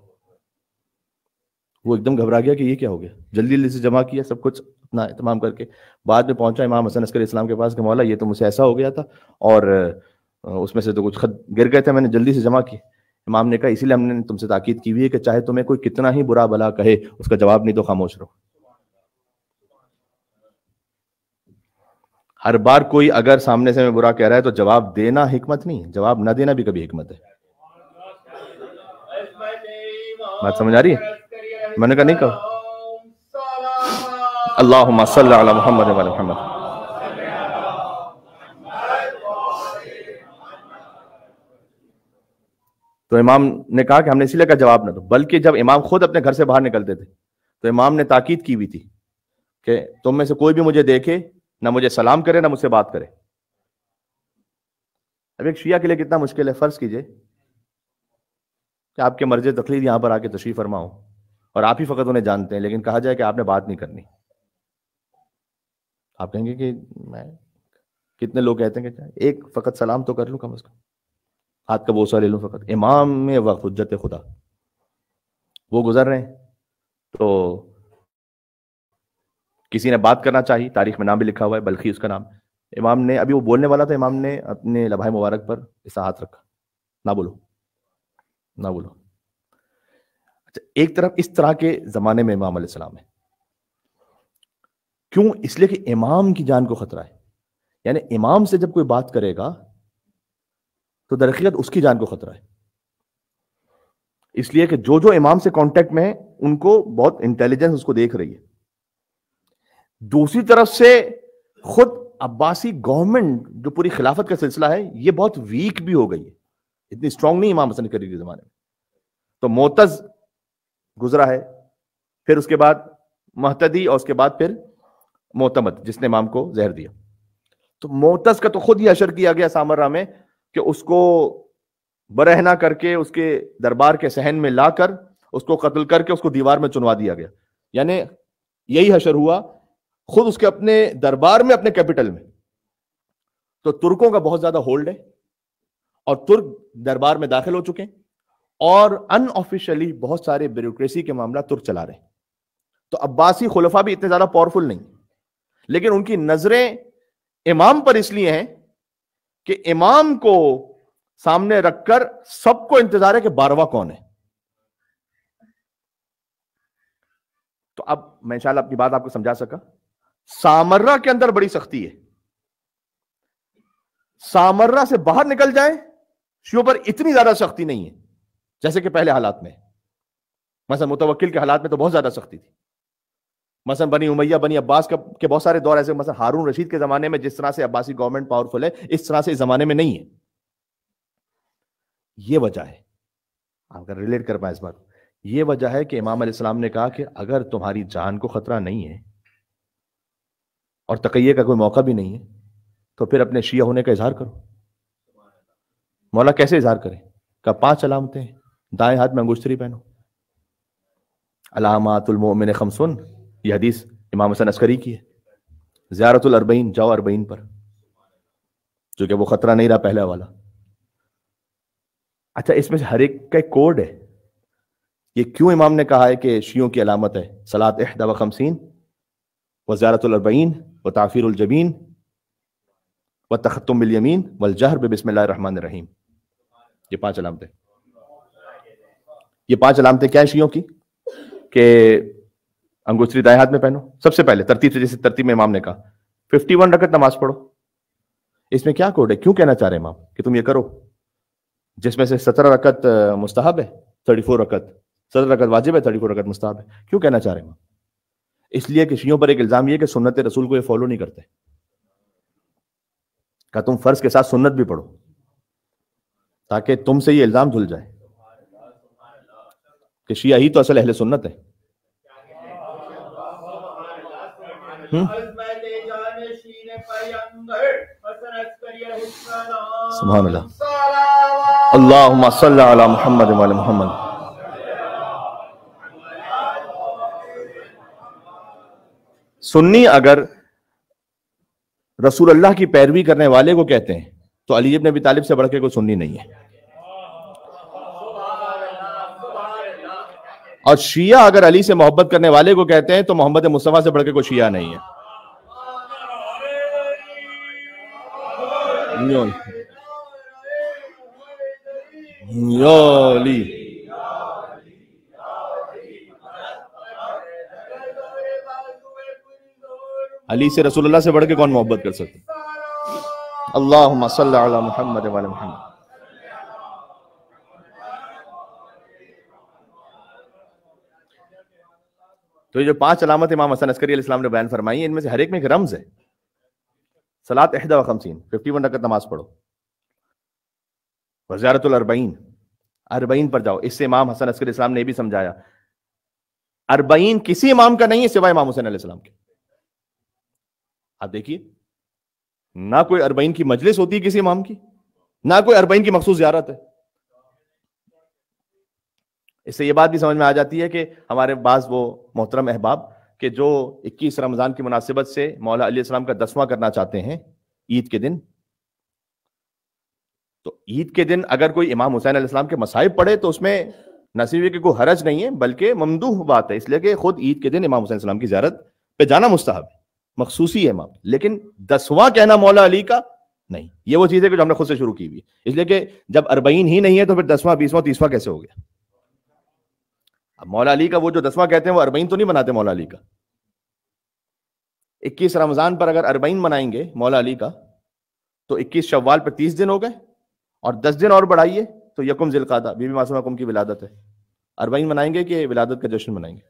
وہ ایک دم گھبرا گیا کہ یہ کیا ہو گیا، جلدی جلدی سے جمع کیا سب کچھ اپنا اہتمام کر کے، بعد میں پہنچا امام حسن عسکری اسلام کے پاس کہ مولا یہ تو مجھ سے ایسا ہو گیا تھا اور اس میں سے تو کچھ خط گر گئے تھے، میں نے جلدی سے جمع کیے۔ امام نے کہا اسی لیے ہم نے تم سے تاکید کی ہوئی ہے کہ چاہے تمہیں کوئی کتنا ہی برا بلا کہے اس کا جواب نہیں تو خاموش رہو۔ ہر بار کوئی اگر سامنے سے میں برا کہہ رہا ہے تو جواب دینا حکمت نہیں، جواب نہ دینا بھی کبھی حکمت ہے۔ بات سمجھ آ رہی ہے؟ میں نے کہا نہیں کہا اللہم صلی علی محمد و علی محمد۔ تو امام نے کہا کہ ہم نے اسی لیے کہا جواب نہ دو، بلکہ جب امام خود اپنے گھر سے باہر نکلتے تھے تو امام نے تاکید کی ہوئی تھی کہ تم میں سے کوئی بھی مجھے دیکھے نہ مجھے سلام کرے نہ مجھ سے بات کرے۔ اب ایک شیعہ کے لیے کتنا مشکل ہے، فرض کیجئے کہ آپ کے مرض تقلید یہاں پر آ کے تشریف فرما ہو اور آپ ہی فقط انہیں جانتے ہیں، لیکن کہا جائے کہ آپ نے بات نہیں کرنی۔ آپ کہیں گے کہ میں، کتنے لوگ کہتے ہیں کہ ایک فقط سلام تو کر لوں، کم از کم ہاتھ کا بوسہ لے لوں فقط۔ امام میں وقت حجت خدا، وہ گزر رہے ہیں تو کسی نے بات کرنا چاہی، تاریخ میں نام بھی لکھا ہوا ہے، بلخی اس کا نام۔ امام نے، ابھی وہ بولنے والا تھا، امام نے اپنے لبھائے مبارک پر ایسا ہاتھ رکھا، نہ بولو نہ بولو۔ اچھا، ایک طرف اس طرح کے زمانے میں امام علیہ السلام ہے، کیوں؟ اس لیے کہ امام کی جان کو خطرہ ہے، یعنی امام سے جب کوئی بات کرے گا تو در حقیقت اس کی جان کو خطرہ ہے، اس لیے کہ جو امام سے کانٹیکٹ میں ہیں ان کو بہت انٹیلیجنس اس کو دیکھ رہی ہے۔ دوسری طرف سے خود عباسی گورنمنٹ جو پوری خلافت کا سلسلہ ہے یہ بہت ویک بھی ہو گئی ہے، اتنی اسٹرانگ نہیں امام حسن عسکری کے زمانے میں۔ تو معتز گزرا ہے، پھر اس کے بعد مہتدی اور اس کے بعد پھر معتمد جس نے امام کو زہر دیا. تو معتز کا تو خود ہی حشر کیا گیا سامرہ میں کہ اس کو برہنہ کر کے اس کے دربار کے صحن میں لا کر اس کو قتل کر کے اس کو دیوار میں چنوا دیا گیا. یعنی یہی حشر ہوا خود اس کے اپنے دربار میں, اپنے کیپٹل میں. تو ترکوں کا بہت زیادہ ہولڈ ہے اور ترک دربار میں داخل ہو چکے ہیں اور ان آفیشلی بہت سارے بیوروکریسی کے معاملات ترک چلا رہے ہیں. تو عباسی خلفاء بھی اتنے زیادہ پاورفل نہیں, لیکن ان کی نظریں امام پر اس لیے ہیں کہ امام کو سامنے رکھ کر سب کو انتظار ہے کہ 12واں کون ہے. تو اب میں انشاءاللہ اپنی بات آپ کو سمجھا سکا. سامرہ کے اندر بڑی سختی ہے, سامرہ سے باہر نکل جائیں شیعوں پر اتنی زیادہ سختی نہیں ہے جیسے کہ پہلے حالات میں. مثلا متوکل کے حالات میں تو بہت زیادہ سختی تھی. مثلا بنی امیہ, بنی عباس کے بہت سارے دور ایسے, مثلا ہارون رشید کے زمانے میں جس طرح سے عباسی گورنمنٹ پاورفل ہے, اس طرح سے اس زمانے میں نہیں ہے. یہ وجہ ہے, آپ اگر ریلیٹ کر پائیں اس بات, یہ وجہ ہے کہ امام علیہ السلام نے کہا کہ اگر تمہاری جان کو خطرہ نہیں ہے اور تقیہ کا کوئی موقع بھی نہیں ہے تو پھر اپنے شیعہ ہونے کا اظہار کرو. مولا کیسے اظہار کرے؟ کہ 5 علامتیں ہیں, دائیں ہاتھ میں انگشتری پہنو. علامات المؤمن خمسن, یہ حدیث امام حسن عسکری کی ہے. زیارت الاربعین, جاؤ 40 پر, جو کہ وہ خطرہ نہیں رہا پہلا والا. اچھا, اس میں سے ہر ایک کا ایک کوڈ ہے. یہ کیوں امام نے کہا ہے کہ شیعوں کی علامت ہے صلاۃ 51 وزیارت الاربعین وتعفیر الجبین وتختم بالیمین والجہر بسم اللہ الرحمن الرحیم. یہ 5 علامتیں. یہ 5 علامتیں کیا ہیں شیعوں کی؟ کہ انگشتری دائیں ہاتھ میں پہنو, سب سے پہلے ترتیب سے, جیسے ترتیب میں امام نے کہا 51 رکعت نماز پڑھو. اس میں کیا کوڈ ہے؟ کیوں کہنا چاہ رہے امام کہ تم یہ کرو؟ جس میں سے 17 رکعت مستحب ہے, 34 رکعت 17 رکعت واجب ہے, 34 رکعت مستحب ہے. کیوں کہنا چاہ رہے امام؟ اس لیے کہ شیعوں پر ایک الزام یہ کہ سنت رسول کو یہ فالو نہیں کرتے. کہ تم فرض کے ساتھ سنت بھی پڑھو تاکہ تم سے یہ الزام دھل جائے کہ شیعہ ہی تو اصل اہل سنت ہے. سبحان اللہ. اللہم صلی علی محمد وعلی محمد. سنی اگر رسول اللہ کی پیروی کرنے والے کو کہتے ہیں تو علی ابن ابی طالب سے بڑھ کے کوئی سنی نہیں ہے. اور شیعہ اگر علی سے محبت کرنے والے کو کہتے ہیں تو محمد مصطفیٰ سے بڑھ کے کوئی شیعہ نہیں ہے. علی سے رسول اللہ سے بڑھ کے کون محبت کر سکتے؟ اللہم صلی علی محمد وعلی محمد. تو یہ جو 5 علامت امام حسن عسکری علیہ السلام نے بیان فرمائی ہیں, ان میں سے ہر ایک میں ایک رمز ہے. صلاۃ 51 رکعت نماز پڑھو, وزیارت الاربعین 40 پر جاؤ. اس سے امام حسن عسکری السلام نے بھی سمجھایا 40 کسی امام کا نہیں ہے سوائے امام حسین علیہ السلام کے. آپ دیکھیے, نہ کوئی 40 کی مجلس ہوتی ہے کسی امام کی, نہ کوئی 40 کی مخصوص زیارت ہے. اس سے یہ بات بھی سمجھ میں آ جاتی ہے کہ ہمارے بعض وہ محترم احباب کہ جو 21 رمضان کی مناسبت سے مولا علیہ السلام کا 10واں کرنا چاہتے ہیں عید کے دن, تو عید کے دن اگر کوئی امام حسین علیہ السلام کے مصائب پڑھے تو اس میں نہ صرف کہ کوئی حرج نہیں ہے بلکہ ممدوح بات ہے, اس لیے کہ خود عید کے دن امام حسین علیہ السلام کی زیارت پہ جانا مستحب ہے, مخصوصی ہے امام. لیکن 10واں کہنا مولا علی کا نہیں. یہ وہ چیز ہے کہ جو ہم نے خود سے شروع کی ہوئی, اس لیے کہ جب 40 ہی نہیں ہے تو پھر 10واں 20واں 30واں کیسے ہو گیا؟ اب مولا علی کا وہ جو 10واں کہتے ہیں وہ 40 تو نہیں مناتے مولا علی کا. 21 رمضان پر اگر 40 منائیں گے مولا علی کا تو 21 شوال پر 30 دن ہو گئے, اور 10 دن اور بڑھائیے تو یکم ذی القعدہ بی بی معصومہ کم کی ولادت ہے. 40 منائیں گے کہ ولادت کا جشن منائیں گے؟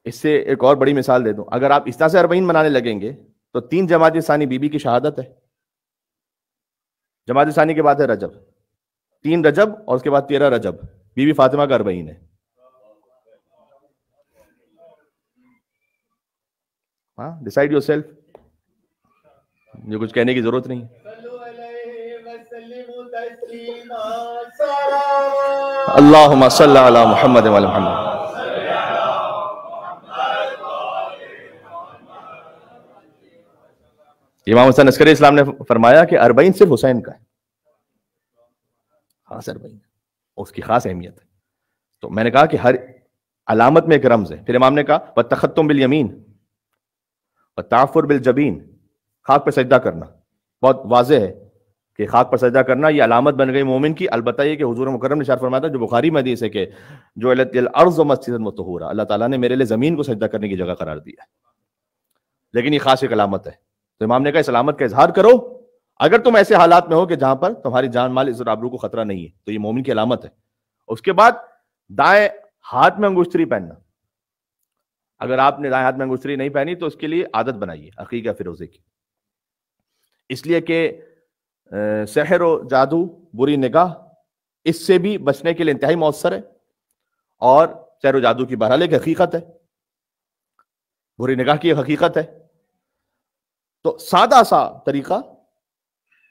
اس سے ایک اور بڑی مثال دے دوں, اگر آپ اس طرح سے 40 منانے لگیں گے تو 3 جمادی ثانی بی بی کی شہادت ہے. جمادی ثانی کے بعد ہے رجب, 3 رجب اور اس کے بعد 13 رجب, بی بی فاطمہ کا 40 ہے. ہاں ڈیسائیڈ یور سیلف, یہ کچھ کہنے کی ضرورت نہیں ہے. اللہم صلی علی محمد و علی محمد. امام حسن عسکری اسلام نے فرمایا کہ 40 صرف حسین کا ہے, خاص 40 اس کی خاص اہمیت ہے. تو میں نے کہا کہ ہر علامت میں ایک رمز ہے. پھر امام نے کہا وَالتَّخَتُّمْ بِالْيَمِينِ وَالتَّعَفُّرُ بِالْجَبِينِ, خاک پہ سجدہ کرنا بہت واضح ہے کہ خاک پر سجدہ کرنا یہ علامت بن گئی مومن کی. البتہ یہ کہ حضور مکرم نے ارشاد فرمایا تھا جو بخاری میں حدیث ہے کہ جو الارض مسجدا وطہورا, اللہ تعالیٰ نے میرے لیے زمین کو سجدہ کرنے کی جگہ قرار دیا ہے, لیکن یہ خاص ایک علامت ہے. تو امام نے کہا اس علامت کا اظہار کرو اگر تم ایسے حالات میں ہو کہ جہاں پر تمہاری جان مال عزت آبرو کو خطرہ نہیں ہے, تو یہ مومن کی علامت ہے. اس کے بعد دائیں ہاتھ میں انگشتری پہننا. اگر آپ نے دائیں ہاتھ میں انگشتری نہیں پہنی تو اس کے لیے عادت بنائیے عقیقہ فیروزے کی, اس لیے کہ سحر و جادو, بری نگاہ, اس سے بھی بچنے کے لیے انتہائی مؤثر ہے. اور سحر و جادو کی بہرحال ایک حقیقت ہے, بری نگاہ کی ایک حقیقت ہے. تو سادہ سا طریقہ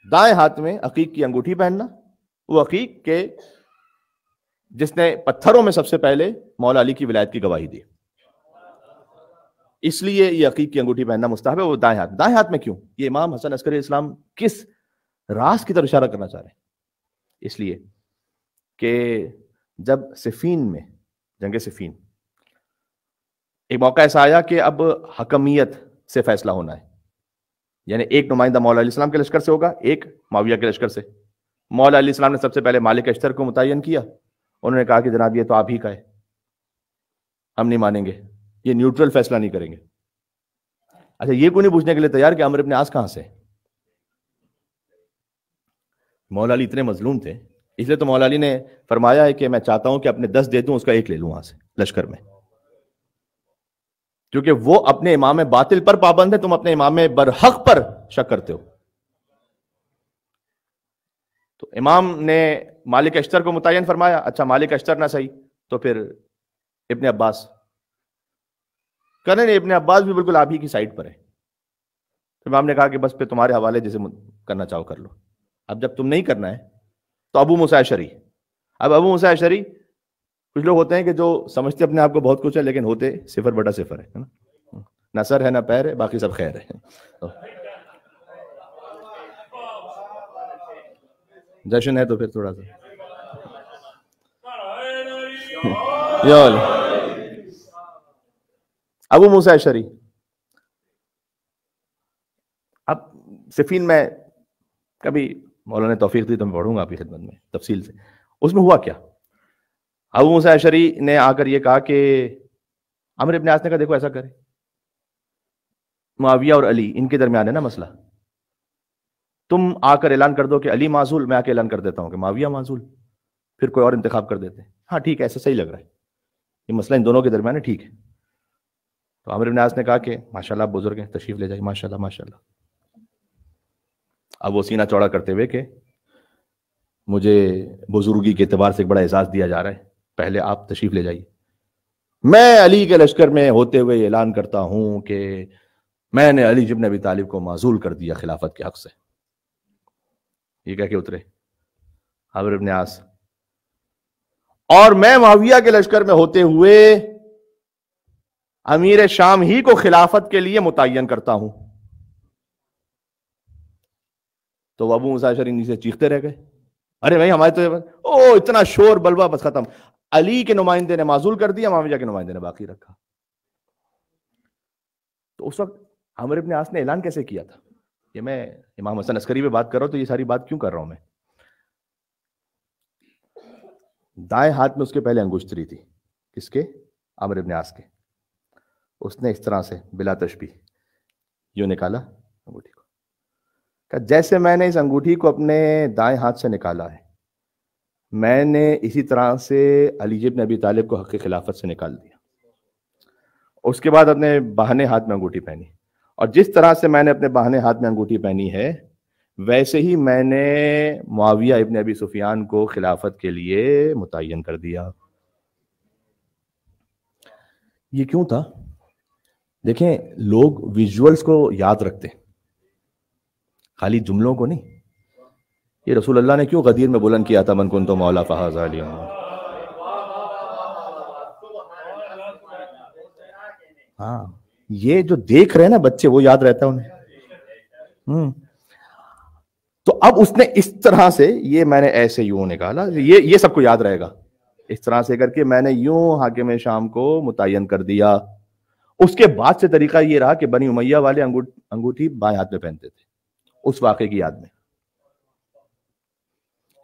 دائیں ہاتھ میں عقیق کی انگوٹھی پہننا, وہ عقیق کے جس نے پتھروں میں سب سے پہلے مولا علی کی ولایت کی گواہی دی, اس لیے یہ عقیق کی انگوٹھی پہننا مستحب ہے. وہ دائیں ہاتھ. دائیں ہاتھ میں کیوں؟ یہ امام حسن عسکری اسلام کس راز کی طرف اشارہ کرنا چاہ رہے ہیں؟ اس لیے کہ جب صفین میں جنگ صفین ایک موقع ایسا آیا کہ اب حکمیت سے فیصلہ ہونا ہے, یعنی ایک نمائندہ مولا علیہ السلام کے لشکر سے ہوگا, ایک معاویہ کے لشکر سے. مولا علیہ السلام نے سب سے پہلے مالک اشتر کو متعین کیا. انہوں نے کہا کہ جناب یہ تو آپ ہی کا ہے, ہم نہیں مانیں گے, یہ نیوٹرل فیصلہ نہیں کریں گے. اچھا یہ کوئی نہیں پوچھنے کے لیے تیار کہ عمرو ابن عاص کہاں سے؟ مولا علی اتنے مظلوم تھے, اس لیے تو مولا علی نے فرمایا ہے کہ میں چاہتا ہوں کہ اپنے 10 دے دوں, اس کا 1 لے لوں وہاں سے لشکر میں, کیونکہ وہ اپنے امام باطل پر پابند ہے, تم اپنے امام برحق پر شک کرتے ہو. تو امام نے مالک اشتر کو متعین فرمایا. اچھا مالک اشتر نہ صحیح تو پھر ابن عباس. کرنے ابن عباس بھی بالکل آپ ہی کی سائڈ پر ہے. تو امام نے کہا کہ بس پہ تمہارے حوالے جسے کرنا چاہو کر لو. اب جب تم نہیں کرنا ہے تو ابو موسیٰ اشعری. اب ابو موسیٰ اشعری, کچھ لوگ ہوتے ہیں کہ جو سمجھتے اپنے آپ کو بہت کچھ ہے لیکن ہوتے 0/0 ہے, نہ سر ہے نہ پیر ہے, باقی سب خیر ہے. جشن ہے تو پھر تھوڑا سا ابو موسیٰ اشعری. اب صفین میں کبھی مولانا نے توفیق دی تو میں پڑھوں گا آپ کی خدمت میں تفصیل سے. اس میں ہوا کیا؟ ابو موسیٰ اشعری نے آ کر یہ کہا کہ عمرو ابن عاص نے کہا دیکھو ایسا کرے, معاویہ اور علی ان کے درمیان ہے نا مسئلہ, تم آ کر اعلان کر دو کہ علی معزول, میں آ کے اعلان کر دیتا ہوں کہ معاویہ معزول, پھر کوئی اور انتخاب کر دیتے ہیں. ہاں ٹھیک ہے, ایسا صحیح لگ رہا ہے, یہ مسئلہ ان دونوں کے درمیان ہے, ٹھیک ہے. تو عمرو ابن عاص نے کہا کہ ماشاءاللہ آپ بزرگ ہیں, تشریف لے جائیں, ماشاءاللہ ماشاءاللہ. اب وہ سینہ چوڑا کرتے ہوئے کہ مجھے بزرگی کے اعتبار سے ایک بڑا اعزاز دیا جا رہا ہے, پہلے آپ تشریف لے جائیے. میں علی کے لشکر میں ہوتے ہوئے اعلان کرتا ہوں کہ میں نے علی بن ابی طالب کو معزول کر دیا خلافت کے حق سے. یہ کہہ کے اترے عمرو بن عاص, اور میں معاویہ کے لشکر میں ہوتے ہوئے امیر شام ہی کو خلافت کے لیے متعین کرتا ہوں. تو وہ ابو موسیٰ اشعری نیچے چیختے رہ گئے, ارے بھائی ہمارے تو اتنا شور بلوا, بس ختم. علی کے نمائندے نے معزول کر دیا, معاویہ کے نمائندے نے باقی رکھا. تو اس وقت عمرو ابن عاص نے اعلان کیسے کیا تھا؟ یہ میں امام حسن عسکری پہ بات کر رہا ہوں تو یہ ساری بات کیوں کر رہا ہوں میں؟ دائیں ہاتھ میں اس کے پہلے انگشتری تھی, کس کے؟ عمرو ابن عاص کے. اس نے اس طرح سے بلا تشبیہ یوں نکالا انگوٹھی کو, کہ جیسے میں نے اس انگوٹھی کو اپنے دائیں ہاتھ سے نکالا ہے, میں نے اسی طرح سے علی بن ابی طالب کو حق خلافت سے نکال دیا. اس کے بعد اپنے باہنے ہاتھ میں انگوٹھی پہنی, اور جس طرح سے میں نے اپنے باہنے ہاتھ میں انگوٹھی پہنی ہے ویسے ہی میں نے معاویہ ابن ابی سفیان کو خلافت کے لیے متعین کر دیا. یہ کیوں تھا؟ دیکھیں لوگ ویژولز کو یاد رکھتے خالی جملوں کو نہیں. یہ رسول اللہ نے کیوں غدیر میں بلند کیا تھا من کنت مولا فہذا علی. ہاں یہ جو دیکھ رہے ہیں نا بچے وہ یاد رہتا ہے انہیں. تو اب اس نے اس طرح سے یہ میں نے ایسے یوں نکالا یہ سب کو یاد رہے گا. اس طرح سے کر کے میں نے یوں حاکم شام کو متعین کر دیا. اس کے بعد سے طریقہ یہ رہا کہ بنی امیہ والے انگوٹھی بائیں ہاتھ میں پہنتے تھے. اس واقعے کی یاد میں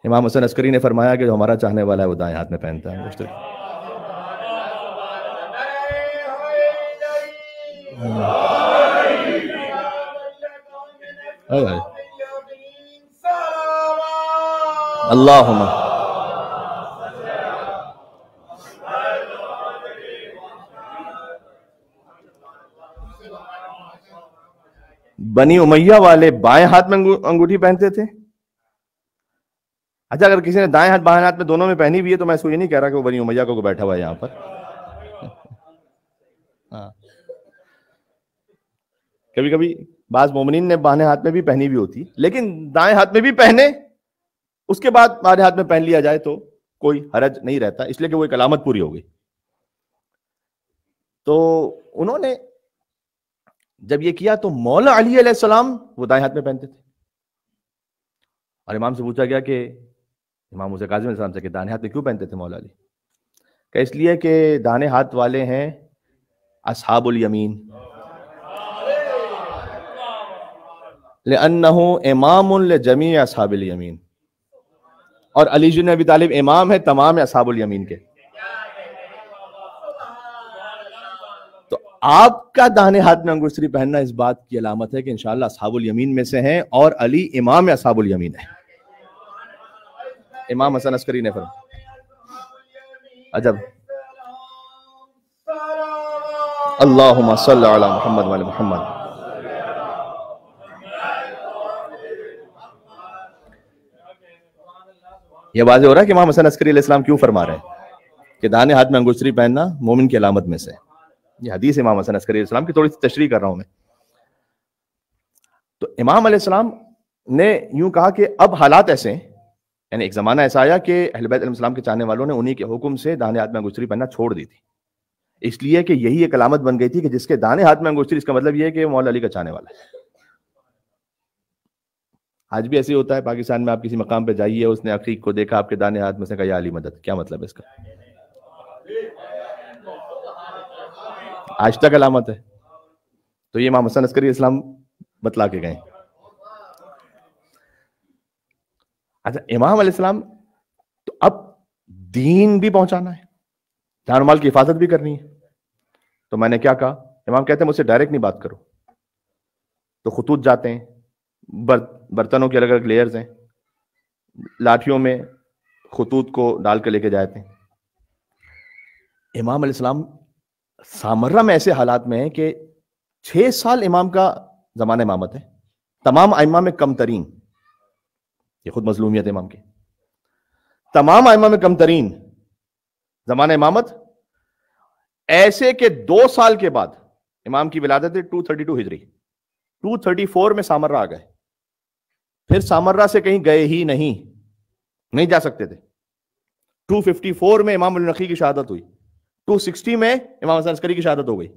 امام حسن عسکری نے فرمایا کہ جو ہمارا چاہنے والا ہے وہ دائیں ہاتھ میں پہنتا ہے. اللہم بنی امیہ والے بائیں ہاتھ میں انگوٹھی پہنتے تھے. اچھا اگر کسی نے دائیں ہاتھ بائیں ہاتھ میں دونوں میں پہنی بھی ہے تو میں اس کو یہ نہیں کہہ رہا کہ وہ بنی امیہ کو بیٹھا ہوا ہے یہاں پر. کبھی کبھی بعض مومنین نے بائیں ہاتھ میں بھی پہنی بھی ہوتی لیکن دائیں ہاتھ میں بھی پہنے اس کے بعد بائیں ہاتھ میں پہن لیا جائے تو کوئی حرج نہیں رہتا, اس لیے کہ وہ ایک علامت پوری ہو گئی. تو انہوں نے جب یہ کیا تو مولا علی علیہ السلام وہ دائیں ہاتھ میں پہنتے تھے. اور امام سے پوچھا گیا کہ امام موسیٰ کاظم علیہ السلام سے کہ دائیں ہاتھ میں کیوں پہنتے تھے مولا علی؟ کہ اس لیے کہ دائیں ہاتھ والے ہیں اصحاب الیمین, لأنه امام لجمیع اصحاب الیمین, اور علی بن ابی طالب امام ہے تمام اصحاب الیمین کے. تو آپ کا داہنے ہاتھ میں انگشتری پہننا اس بات کی علامت ہے کہ انشاءاللہ اصحاب الیمین میں سے ہیں اور علی امام اصحاب الیمین ہے. امام حسن عسکری نے فرمایا عجب اللہم صلی علی محمد وعلی محمد. یہ واضح ہو رہا ہے کہ امام حسن عسکری علیہ السلام کیوں فرما رہے ہیں کہ داہنے ہاتھ میں انگشتری پہننا مومن کی علامت میں سے. یہ حدیث امام حسن عسکری علیہ السلام کی تھوڑی سی تشریح کر رہا ہوں میں. تو امام علیہ السلام نے یوں کہا کہ اب حالات ایسے ہیں, یعنی ایک زمانہ ایسا آیا کہ اہل بیت علیہ السلام کے چاہنے والوں نے انہی کے حکم سے داہنے ہاتھ میں انگشتری پہننا چھوڑ دی تھی, اس لیے کہ یہی ایک علامت بن گئی تھی کہ جس کے داہنے ہاتھ میں انگشتری, اس کا مطلب یہ ہے کہ وہ مولا علی کا چاہنے والا ہے. آج بھی ایسے ہوتا ہے پاکستان میں, آپ کسی مقام پہ جائیے, اس نے عقیق کو دیکھا آپ کے داہنے ہاتھ میں سے کہا یا علی مدد, کیا مطلب ہے اس کا؟ آج تک علامت ہے. تو یہ امام حسن عسکری اسلام بتلا کے گئے. اچھا امام علیہ السلام تو اب دین بھی پہنچانا ہے, جان و مال کی حفاظت بھی کرنی ہے. تو میں نے کیا کہا, امام کہتے ہیں مجھ سے ڈائریکٹ نہیں بات کرو. تو خطوط جاتے ہیں, برتنوں کے الگ الگ لیئرز ہیں, لاٹھیوں میں خطوط کو ڈال کے لے کے جاتے ہیں. امام علیہ السلام سامرہ میں ایسے حالات میں ہیں کہ 6 سال امام کا زمانہ امامت ہے, تمام ائمہ میں کم ترین, یہ خود مظلومیت امام کی, تمام ائمہ میں کم ترین زمانہ امامت, ایسے کہ 2 سال کے بعد امام کی ولادت ہے 232 ہجری, 234 میں سامرہ آ گئے. پھر سامرہ سے کہیں گئے ہی نہیں جا سکتے تھے. 254 میں امام النقی کی شہادت ہوئی, 260 میں امام حسن عسکری کی شہادت ہو گئی.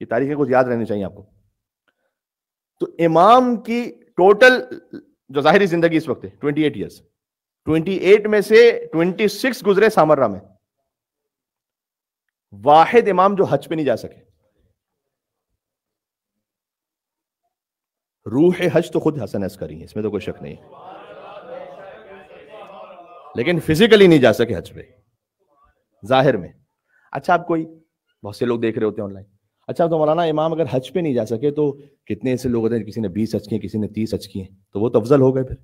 یہ تاریخیں کچھ یاد رہنی چاہیے آپ کو. تو امام کی ٹوٹل جو ظاہری زندگی اس وقت ہے 28 ایئرس, 28 میں سے 26 گزرے سامرہ میں. واحد امام جو حج پہ نہیں جا سکے. روح حج تو خود حسن عسکری ہے, اس میں تو کوئی شک نہیں, لیکن فزیکلی نہیں جا سکے حج پہ ظاہر میں. اچھا آپ کوئی بہت سے لوگ دیکھ رہے ہوتے ہیں آن لائن, اچھا تو مولانا امام اگر حج پہ نہیں جا سکے تو کتنے ایسے لوگ ہوتے ہیں کسی نے 20 حج کیے, کسی نے 30 حج کیے, تو وہ تو افضل ہو گئے. پھر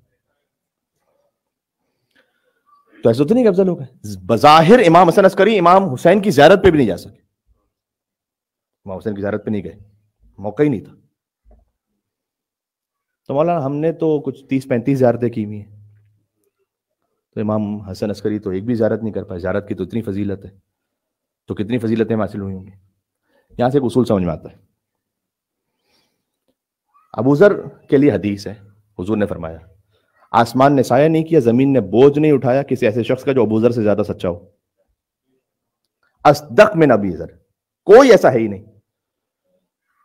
تو ایسا تو نہیں کہ افضل ہو گئے. بظاہر امام حسن عسکری امام حسین کی زیارت پہ بھی نہیں جا سکے, امام حسین کی زیارت پہ نہیں گئے, موقع ہی نہیں تھا. تو مولانا ہم نے تو کچھ 30-35 زیارتیں کی ہوئی ہیں. تو امام حسن عسکری تو ایک بھی زیارت نہیں کر پائے. زیارت کی تو اتنی فضیلت ہے, تو کتنی فضیلتیں حاصل ہوئی ہوں گی. یہاں سے ایک اصول سمجھ میں آتا ہے. ابو ذر کے لیے حدیث ہے, حضور نے فرمایا آسمان نے سایہ نہیں کیا, زمین نے بوجھ نہیں اٹھایا کسی ایسے شخص کا جو ابو ذر سے زیادہ سچا ہو. اصدق من ابی ذر, کوئی ایسا ہے ہی نہیں.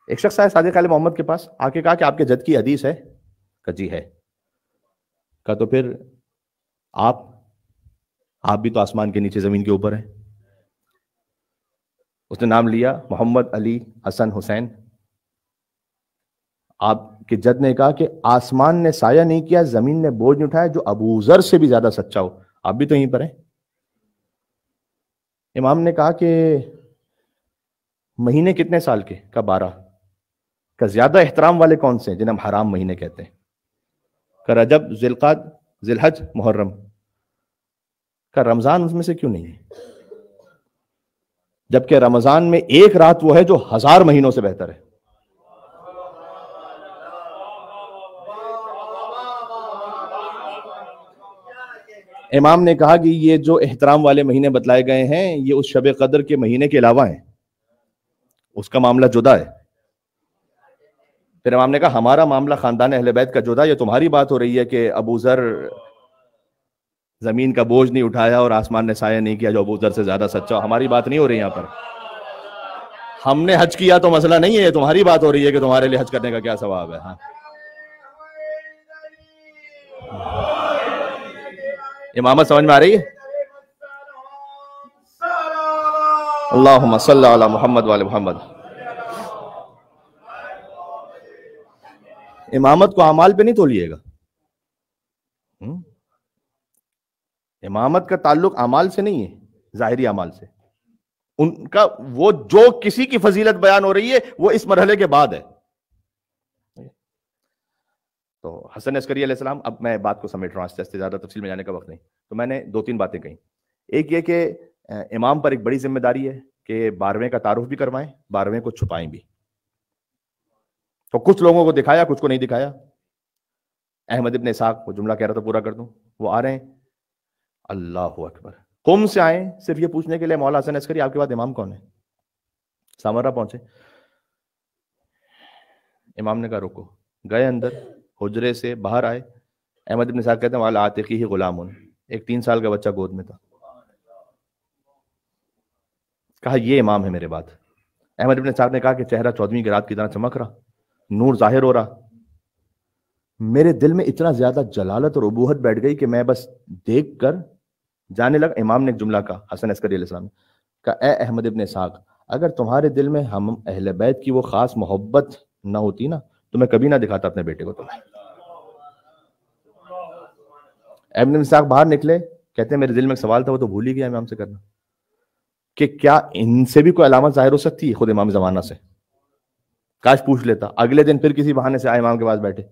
ایک شخص آیا صادق علیہ محمد کے پاس, آ کے کہا کہ آپ کے جد کی حدیث ہے. کہا جی ہے. کہا تو پھر آپ بھی تو آسمان کے نیچے زمین کے اوپر ہیں. اس نے نام لیا محمد علی حسن حسین. آپ کے جد نے کہا کہ آسمان نے سایہ نہیں کیا, زمین نے بوجھ نہیں اٹھایا جو ابو ذر سے بھی زیادہ سچا ہو. آپ بھی تو یہیں پر ہیں. امام نے کہا کہ مہینے کتنے سال کے؟ کا 12. کا زیادہ احترام والے کون سے ہیں جنہیں ہم حرام مہینے کہتے ہیں؟ کا رجب, ذوالقعدہ, ذی الحج, محرم. کا رمضان اس میں سے کیوں نہیں ہے؟ جبکہ رمضان میں ایک رات وہ ہے جو 1000 مہینوں سے بہتر ہے. امام نے کہا کہ یہ جو احترام والے مہینے بتلائے گئے ہیں یہ اس شب قدر کے مہینے کے علاوہ ہیں, اس کا معاملہ جدا ہے. پھر امام نے کہا ہمارا معاملہ خاندان اہل بیت کا جدا. یہ تمہاری بات ہو رہی ہے کہ ابو ذر زمین کا بوجھ نہیں اٹھایا اور آسمان نے سایہ نہیں کیا جو ابو ذر سے زیادہ سچا. ہماری بات نہیں ہو رہی یہاں پر. ہم نے حج کیا تو مسئلہ نہیں ہے, تمہاری بات ہو رہی ہے کہ تمہارے لیے حج کرنے کا کیا ثواب ہے. ہاں, امامت سمجھ میں آ رہی ہے؟ اللہم صلی علی محمد وعلی محمد. امامت کو اعمال پہ نہیں تولیے گا. امامت کا تعلق اعمال سے نہیں ہے, ظاہری اعمال سے. ان کا وہ جو کسی کی فضیلت بیان ہو رہی ہے وہ اس مرحلے کے بعد ہے. تو حسن عسکری علیہ السلام, اب میں بات کو سمیٹ رہا ہوں, اس سے زیادہ تفصیل میں جانے کا وقت نہیں. تو میں نے 2-3 باتیں کہیں. ایک یہ کہ امام پر ایک بڑی ذمہ داری ہے کہ 12ویں کا تعارف بھی کروائیں, 12ویں کو چھپائیں بھی. تو کچھ لوگوں کو دکھایا, کچھ کو نہیں دکھایا. احمد ابن اسحاق, وہ جملہ کہہ رہا تھا پورا کر دوں, وہ آ رہے ہیں, اللہ اکبر, قم سے آئے صرف یہ پوچھنے کے لیے مولا حسن عسکری آپ کے بعد امام کون ہے. سامرا پہنچے, امام نے کہا رکو. گئے اندر, حجرے سے باہر آئے. احمد ابن اسحاق کہتے ہیں والا عاتقی ہی غلام, ایک 3 سال کا بچہ گود میں تھا. کہا یہ امام ہے میرے بعد. احمد ابن اسحاق نے کہا کہ چہرہ 14ویں کی رات کی طرح چمک رہا, نور ظاہر ہو رہا. میرے دل میں اتنا زیادہ جلالت اور ابوہت بیٹھ گئی کہ میں بس دیکھ کر جانے لگا. امام نے ایک جملہ کہا, حسن عسکری علیہ السلام نے کہا اے احمد ابن اسحاق, اگر تمہارے دل میں ہم اہل بیت کی وہ خاص محبت نہ ہوتی نا تو میں کبھی نہ دکھاتا اپنے بیٹے کو تمہیں. احمد ابن اسحاق باہر نکلے, کہتے ہیں میرے دل میں ایک سوال تھا وہ تو بھول ہی گیا امام سے کرنا, کہ کیا ان سے بھی کوئی علامت ظاہر ہو سکتی ہے خود امام زمانہ سے. کاش پوچھ لیتا. اگلے دن پھر کسی بہانے سے آئے امام کے پاس بیٹھے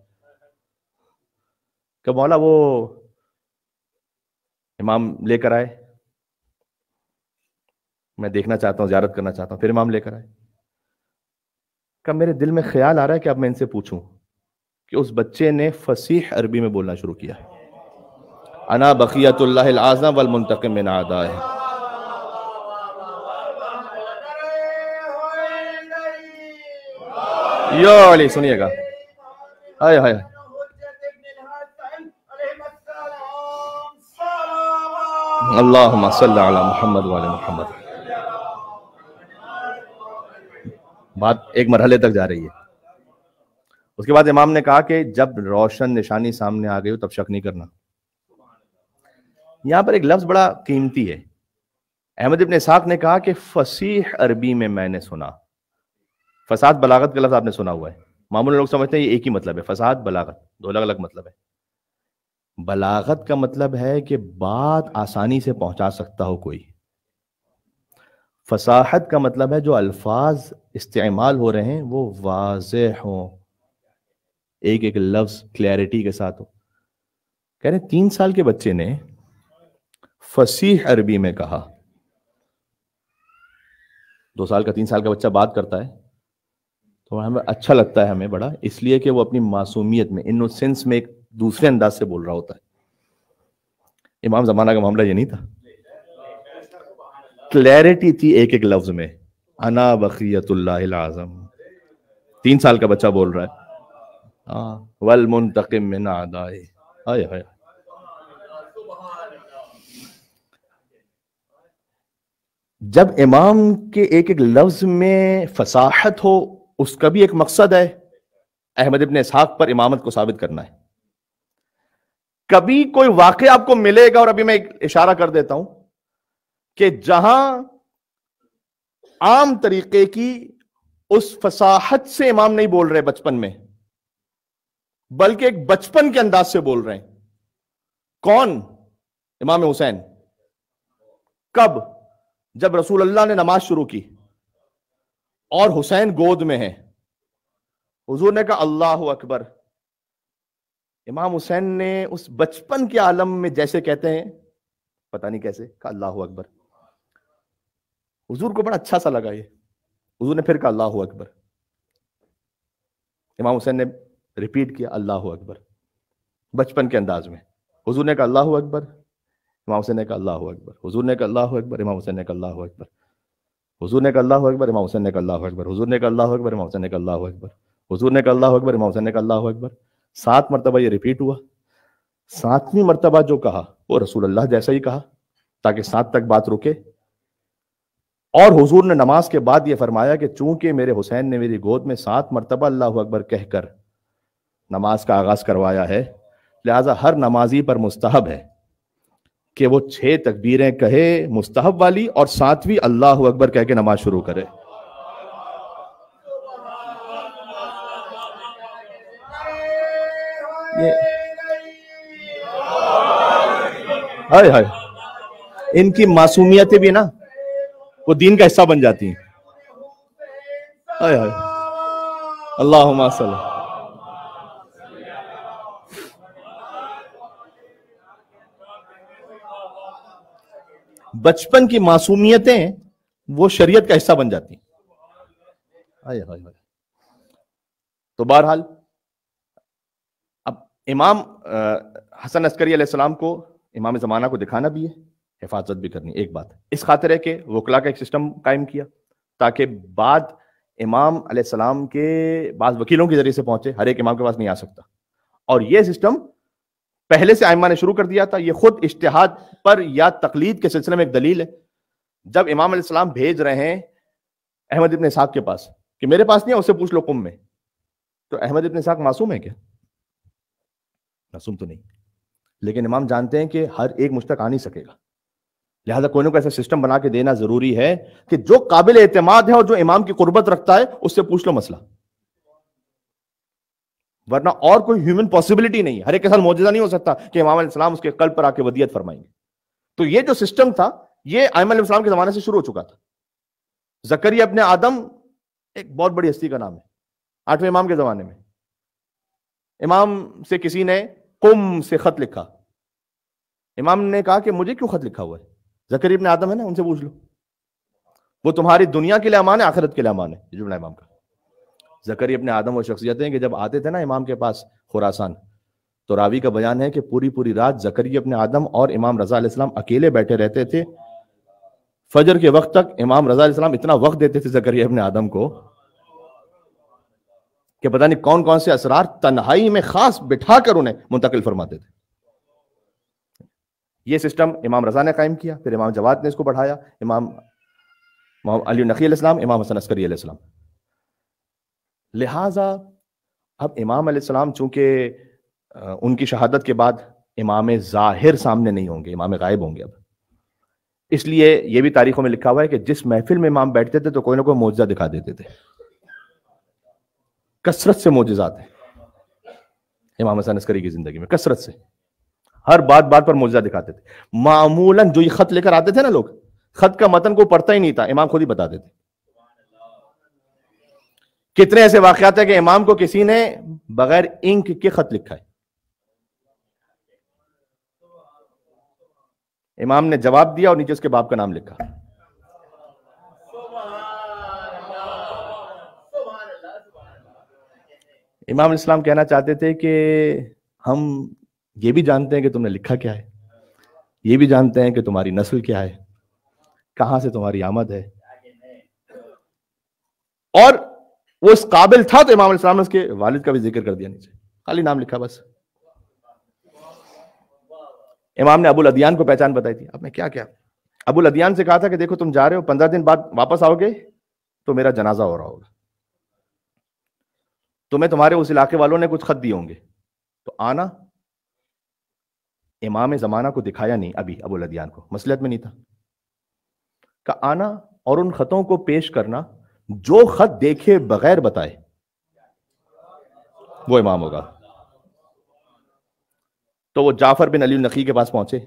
کہ مولا وہ امام لے کر آئے, میں دیکھنا چاہتا ہوں, زیارت کرنا چاہتا ہوں. پھر امام لے کر آئے. کہ میرے دل میں خیال آ رہا ہے کہ اب میں ان سے پوچھوں کہ اس بچے نے فصیح عربی میں بولنا شروع کیا, انا بقیت اللہ العظم والمنتقم من اعدائہ. یا علی سنیے گا, ہائے ہائے, اللہم صلی علی محمد وعلی محمد. بات ایک مرحلے تک جا رہی ہے. اس کے بعد امام نے کہا کہ جب روشن نشانی سامنے آ گئی ہو تب شک نہیں کرنا. یہاں پر ایک لفظ بڑا قیمتی ہے. احمد ابن اسحاق نے کہا کہ فصیح عربی میں نے سنا. فصاحت بلاغت کا لفظ آپ نے سنا ہوا ہے. معمولی لوگ سمجھتے ہیں یہ ایک ہی مطلب ہے, فصاحت بلاغت دو الگ الگ مطلب ہے. بلاغت کا مطلب ہے کہ بات آسانی سے پہنچا سکتا ہو کوئی. فصاحت کا مطلب ہے جو الفاظ استعمال ہو رہے ہیں وہ واضح ہوں, ایک ایک لفظ کلیئرٹی کے ساتھ ہو. کہہ رہے 3 سال کے بچے نے فصیح عربی میں کہا. 2 سال کا 3 سال کا بچہ بات کرتا ہے تو ہمیں اچھا لگتا ہے ہمیں بڑا، اس لیے کہ وہ اپنی معصومیت میں، انوسینس میں ایک دوسرے انداز سے بول رہا ہوتا ہے۔ امام زمانہ کا معاملہ یہ نہیں تھا، کلیئرٹی تھی ایک ایک لفظ میں۔ انا بقیت اللہ العظم، 3 سال کا بچہ بول رہا ہے، والمنتقم من اعدائے، ہائے ہائے۔ جب امام کے ایک ایک لفظ میں فصاحت ہو، اس کا بھی ایک مقصد ہے، احمد ابن اسحاق پر امامت کو ثابت کرنا ہے۔ کبھی کوئی واقعہ آپ کو ملے گا، اور ابھی میں ایک اشارہ کر دیتا ہوں کہ جہاں عام طریقے کی اس فصاحت سے امام نہیں بول رہے بچپن میں، بلکہ ایک بچپن کے انداز سے بول رہے ہیں۔ کون؟ امام حسین۔ کب؟ جب رسول اللہ نے نماز شروع کی اور حسین گود میں ہے، حضور نے کہا اللہ اکبر۔ امام حسین نے اس بچپن کے عالم میں جیسے کہتے ہیں، پتہ نہیں کیسے کہا اللہ اکبر۔ حضور کو بڑا اچھا سا لگا یہ، حضور نے پھر کہا اللہ اکبر۔ امام حسین نے ریپیٹ کیا اللہ اکبر بچپن کے انداز میں، حضور نے کہا اللہ اکبر، امام حسین نے کہا اللہ اکبر، حضور نے کہا اللہ اکبر، امام حسین نے کہا اللہ اکبر، حضور نے کہا اللہ اکبر، امام حسین نے کہا اللہ اکبر، حضور نے کہا اللہ اکبر، امام حسین نے کہا اللہ اکبر، حضور نے کہا اللہ اکبر، امام حسین نے کہا اللہ اکبر۔ 7 مرتبہ یہ ریپیٹ ہوا۔ 7ویں مرتبہ جو کہا وہ رسول اللہ جیسا ہی کہا، تاکہ 7 تک بات رکے۔ اور حضور نے نماز کے بعد یہ فرمایا کہ چونکہ میرے حسین نے میری گود میں 7 مرتبہ اللہ اکبر کہہ کر نماز کا آغاز کروایا ہے، لہذا ہر نمازی پر مستحب ہے کہ وہ 6 تکبیریں کہے مستحب والی، اور 7ویں اللہ اکبر کہہ کے نماز شروع کرے۔ ہائے ہائے، ان کی معصومیتیں بھی نا وہ دین کا حصہ بن جاتی ہیں۔ ہائے ہائے، اللہم صل۔ بچپن کی معصومیتیں وہ شریعت کا حصہ بن جاتی ہیں۔ ہائے ہائے ہائے۔ تو بہرحال اب امام حسن عسکری علیہ السلام کو، امام زمانہ کو دکھانا بھی ہے، حفاظت بھی کرنی۔ ایک بات اس خاطر ہے کہ وکلا کا ایک سسٹم قائم کیا تاکہ بعد امام علیہ السلام کے بعض وکیلوں کے ذریعے سے پہنچے، ہر ایک امام کے پاس نہیں آ سکتا۔ اور یہ سسٹم پہلے سے ائمہ نے شروع کر دیا تھا، یہ خود اجتہاد پر یا تقلید کے سلسلے میں ایک دلیل ہے۔ جب امام علیہ السلام بھیج رہے ہیں احمد ابن اسحاق کے پاس کہ میرے پاس نہیں ہے، اسے پوچھ لو قم میں، تو احمد ابن اسحاق معصوم ہے کیا؟ معصوم تو نہیں، لیکن امام جانتے ہیں کہ ہر ایک مجھ تک آ نہیں سکے گا، لہذا کوئی نہ کوئی ایسا سسٹم بنا کے دینا ضروری ہے کہ جو قابل اعتماد ہے اور جو امام کی قربت رکھتا ہے اس سے پوچھ لو مسئلہ، ورنہ اور کوئی ہیومن پاسبلٹی نہیں ہے۔ ہر ایک کے ساتھ معجزہ نہیں ہو سکتا کہ امام علیہ السلام اس کے قلب پر آ کے ودیت فرمائیں گے۔ تو یہ جو سسٹم تھا یہ ائمہ علیہ السلام کے زمانے سے شروع ہو چکا تھا۔ زکریا ابن آدم ایک بہت بڑی ہستی کا نام ہے، 8ویں امام کے زمانے میں امام سے کسی نے قم سے خط لکھا، امام نے کہا کہ مجھے کیوں خط لکھا ہوا ہے؟ زکریا ابن آدم ہے نا، ان سے پوچھ لو، وہ تمہاری دنیا کے لیے امان ہے، آخرت کے لیے امان ہے۔ یہ جملہ امام کا۔ زکریا ابن آدم وہ شخصیت ہیں کہ جب آتے تھے نا امام کے پاس خراسان، تو راوی کا بیان ہے کہ پوری رات زکریا ابن آدم اور امام رضا علیہ السلام اکیلے بیٹھے رہتے تھے، فجر کے وقت تک امام رضا علیہ السلام اتنا وقت دیتے تھے زکریا ابن آدم کو کہ پتہ نہیں کون کون سے اسرار تنہائی میں خاص بٹھا کر انہیں منتقل فرماتے تھے۔ یہ سسٹم امام رضا نے قائم کیا، پھر امام جواد نے اس کو بڑھایا، امام علی نقی علیہ السلام، امام حسن عسکری علیہ السلام۔ لہٰذا اب امام علیہ السلام چونکہ ان کی شہادت کے بعد امام ظاہر سامنے نہیں ہوں گے، امام غائب ہوں گے اب، اس لیے یہ بھی تاریخوں میں لکھا ہوا ہے کہ جس محفل میں امام بیٹھتے تھے تو کوئی نہ کوئی معجزہ دکھا دیتے تھے۔ کثرت سے معجزات ہیں امام حسن عسکری کی زندگی میں، کثرت سے، ہر بات پر معجزہ دکھاتے تھے۔ معمولاً جو یہ خط لے کر آتے تھے نا لوگ، خط کا متن کو پڑھتا ہی نہیں تھا، امام خود ہی بتا دیتے۔ کتنے ایسے واقعات ہیں کہ امام کو کسی نے بغیر انک کے خط لکھا ہے، امام نے جواب دیا اور نیچے اس کے باپ کا نام لکھا۔ امام علیہ السلام کہنا چاہتے تھے کہ ہم یہ بھی جانتے ہیں کہ تم نے لکھا کیا ہے، یہ بھی جانتے ہیں کہ تمہاری نسل کیا ہے، کہاں سے تمہاری آمد ہے. اور وہ اس قابل تھا تو امام علیہ السلام نے اس کے والد کا بھی ذکر کر دیا نیچے، خالی نام لکھا بس. امام نے ابو الادیان کو پہچان بتائی تھی. اب میں کیا ابو الادیان سے کہا تھا کہ دیکھو تم جا رہے ہو، 15 دن بعد واپس آؤ گے تو میرا جنازہ ہو رہا ہوگا، تمہیں تمہارے اس علاقے والوں نے کچھ خط دیے ہوں گے تو آنا. امام زمانہ کو دکھایا نہیں ابھی ابو الادیان کو، مصلحت میں نہیں تھا، کہ آنا اور ان خطوں کو پیش کرنا، جو خط دیکھے بغیر بتائے وہ امام ہوگا. تو وہ جعفر بن علی النخی کے پاس پہنچے.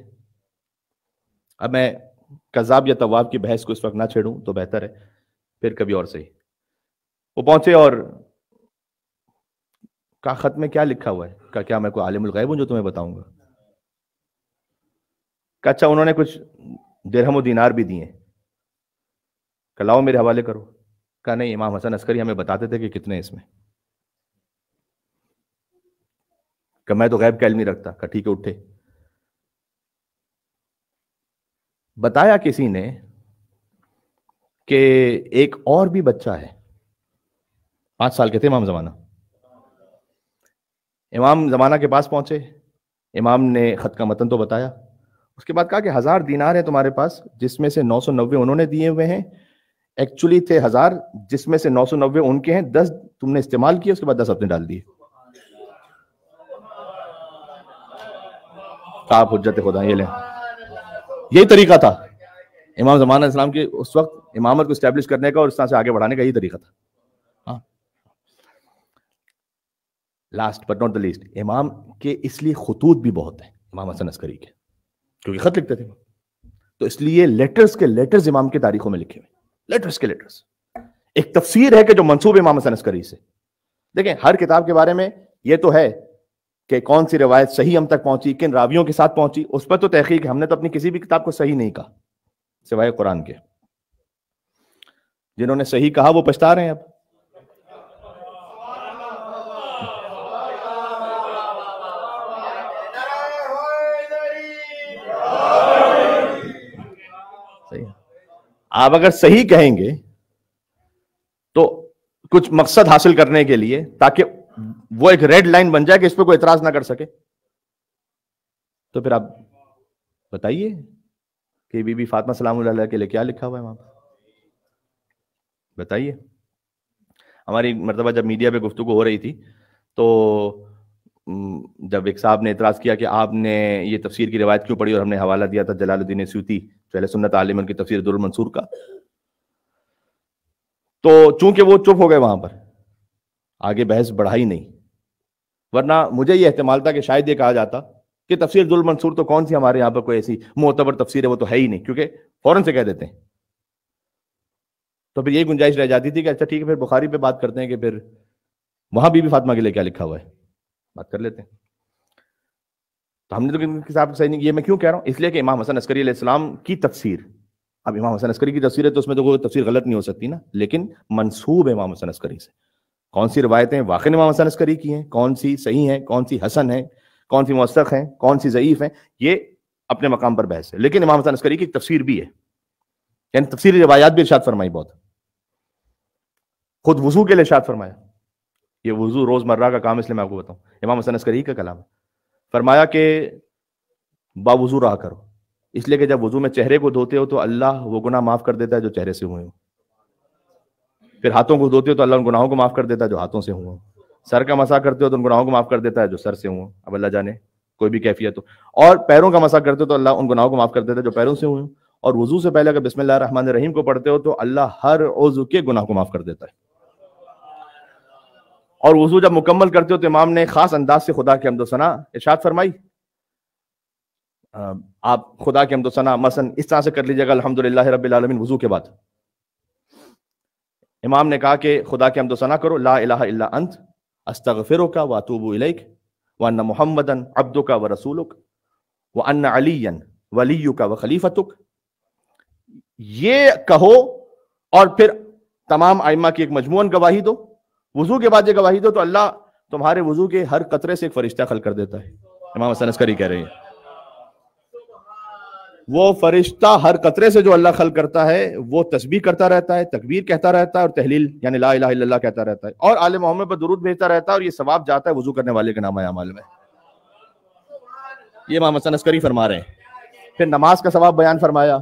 اب میں کذاب یا طواب کی بحث کو اس وقت نہ چھیڑوں تو بہتر ہے، پھر کبھی اور صحیح. وہ پہنچے اور کہا خط میں کیا لکھا ہوا ہے؟ کہا کیا میں کوئی عالم الغیب ہوں جو تمہیں بتاؤں گا؟ کہا اچھا انہوں نے کچھ درہم و دینار بھی دیے، کہ لاؤ میرے حوالے کرو. کہا نہیں، امام حسن عسکری ہمیں بتاتے تھے کہ کتنے اس میں. کہ میں تو غیب کا علم نہیں رکھتا. کہ ٹھیک ہے اٹھے. بتایا کسی نے کہ ایک اور بھی بچہ ہے، 5 سال کے تھے امام زمانہ. امام زمانہ کے پاس پہنچے، امام نے خط کا متن تو بتایا، اس کے بعد کہا کہ 1000 دینار ہیں تمہارے پاس، جس میں سے 990 انہوں نے دیے ہوئے ہیں، ایکچولی تھے 1000 جس میں سے 990 ان کے ہیں، 10 تم نے استعمال کیے، اس کے بعد 10 اپنے ڈال دیے. آپ حجت خدا یہ لیں. یہی طریقہ تھا امام زمانہ اسلام کے اس وقت امامت کو اسٹیبلش کرنے کا اور اس طرح سے آگے بڑھانے کا، یہی طریقہ تھا. Last but not the least, امام کے اس لیے خطوط بھی بہت ہیں امام حسن عسکری کے، کیونکہ خط لکھتے تھے، تو اس لیے لیٹرز کے لیٹرز امام کی تاریخوں میں لکھے ہوئے، لیٹرز کے لیٹرز. ایک تفسیر ہے کہ جو منسوب امام حسن عسکری سے. دیکھیں ہر کتاب کے بارے میں یہ تو ہے کہ کون سی روایت صحیح ہم تک پہنچی، کن راویوں کے ساتھ پہنچی، اس پر تو تحقیق ہے. ہم نے تو اپنی کسی بھی کتاب کو صحیح نہیں کہا سوائے قرآن کے. جنہوں نے صحیح کہا وہ پچھتا رہے ہیں اب. آپ اگر صحیح کہیں گے تو کچھ مقصد حاصل کرنے کے لیے، تاکہ وہ ایک ریڈ لائن بن جائے کہ اس پہ کوئی اعتراض نہ کر سکے، تو پھر آپ بتائیے کہ بی بی فاطمہ سلام اللہ علیہ کے لیے کیا لکھا ہوا ہے وہاں پر، بتائیے. ہماری مرتبہ جب میڈیا پہ گفتگو ہو رہی تھی تو جب ایک صاحب نے اعتراض کیا کہ آپ نے یہ تفسیر کی روایت کیوں پڑھی، اور ہم نے حوالہ دیا تھا جلال الدین سیوطی جو اہل سنت عالم ان کی تفسیر در المنصور کا، تو چونکہ وہ چپ ہو گئے وہاں پر، آگے بحث بڑھائی نہیں. ورنہ مجھے یہ احتمال تھا کہ شاید یہ کہا جاتا کہ تفسیر در المنصور تو کون سی ہمارے یہاں پر کوئی ایسی معتبر تفسیر ہے، وہ تو ہے ہی نہیں، کیونکہ فوراً سے کہہ دیتے ہیں. تو پھر یہی گنجائش رہ جاتی تھی کہ اچھا ٹھیک ہے پھر بخاری پہ بات کرتے ہیں کہ پھر وہاں بی بی فاطمہ کے لیے کیا لکھا ہوا ہے، بات کر لیتے ہیں. تو ہم نے تو کتاب صحیح نہیں. یہ میں کیوں کہہ رہا ہوں؟ اس لیے کہ امام حسن عسکری علیہ السلام کی تفسیر، اب امام حسن عسکری کی تفسیر ہے تو اس میں تو کوئی تفسیر غلط نہیں ہو سکتی نا، لیکن منسوب امام حسن عسکری سے کون سی روایتیں واقع امام حسن عسکری کی ہیں، کون سی صحیح ہیں، کون سی حسن ہیں، کون سی موثق ہیں، کون سی ضعیف ہیں، یہ اپنے مقام پر بحث ہے. لیکن امام حسن عسکری کی ایک تفسیر بھی ہے، یعنی تفسیری روایات بھی ارشاد فرمائی بہت. خود وضو کے لیے ارشاد فرمایا، یہ وضو روزمرہ کا کام، اس لیے میں آپ کو بتاؤں امام حسن عسکری کا کلام ہے. فرمایا کہ باوضو رہا کرو، اس لیے کہ جب وضو میں چہرے کو دھوتے ہو تو اللہ وہ گناہ معاف کر دیتا ہے جو چہرے سے ہوئے ہوں، پھر ہاتھوں کو دھوتے ہو تو اللہ ان گناہوں کو معاف کر دیتا ہے جو ہاتھوں سے ہوئے ہوں، سر کا مسح کرتے ہو تو ان گناہوں کو معاف کر دیتا ہے جو سر سے ہوں. اب اللہ جانے کوئی بھی کیفیت ہو. اور پیروں کا مسح کرتے ہو تو اللہ ان گناہوں کو معاف کر دیتا ہے جو پیروں سے ہوئے ہوں. اور وضو سے پہلے اگر بسم اللہ الرحمن الرحیم کو پڑھتے ہو تو اللہ ہر عضو کے گناہ کو معاف کر دیتا ہے. اور وضو جب مکمل کرتے ہو تو امام نے خاص انداز سے خدا کی حمد و ثنا ارشاد فرمائی. آپ خدا کی حمد و ثنا مثلا اس طرح سے کر لیجیے گا الحمدللہ رب العالمین وضو کے بعد. امام نے کہا کہ خدا کی حمد و ثنا کرو، لا الہ الا انت استغفرک واتوب الیک وان محمدا عبدک ورسولک وان علیا ولیک وخلیفتک. یہ کہو اور پھر تمام ائمہ کی ایک مجموعاً گواہی دو. وضو کے بعد یہ گواہی دو تو اللہ تمہارے وضو کے ہر قطرے سے ایک فرشتہ خلق کر دیتا ہے. امام حسن عسکری کہہ رہے ہیں وہ فرشتہ ہر قطرے سے جو اللہ خلق کرتا ہے وہ تسبیح کرتا رہتا ہے, تکبیر کہتا رہتا ہے اور تحلیل یعنی لا الہ الا اللہ کہتا رہتا ہے, اور آل محمد پر درود بھیجتا رہتا ہے, اور یہ ثواب جاتا ہے وضو کرنے والے کے نامہ اعمال میں. یہ امام حسن عسکری فرما رہے ہیں. پھر نماز کا ثواب بیان فرمایا,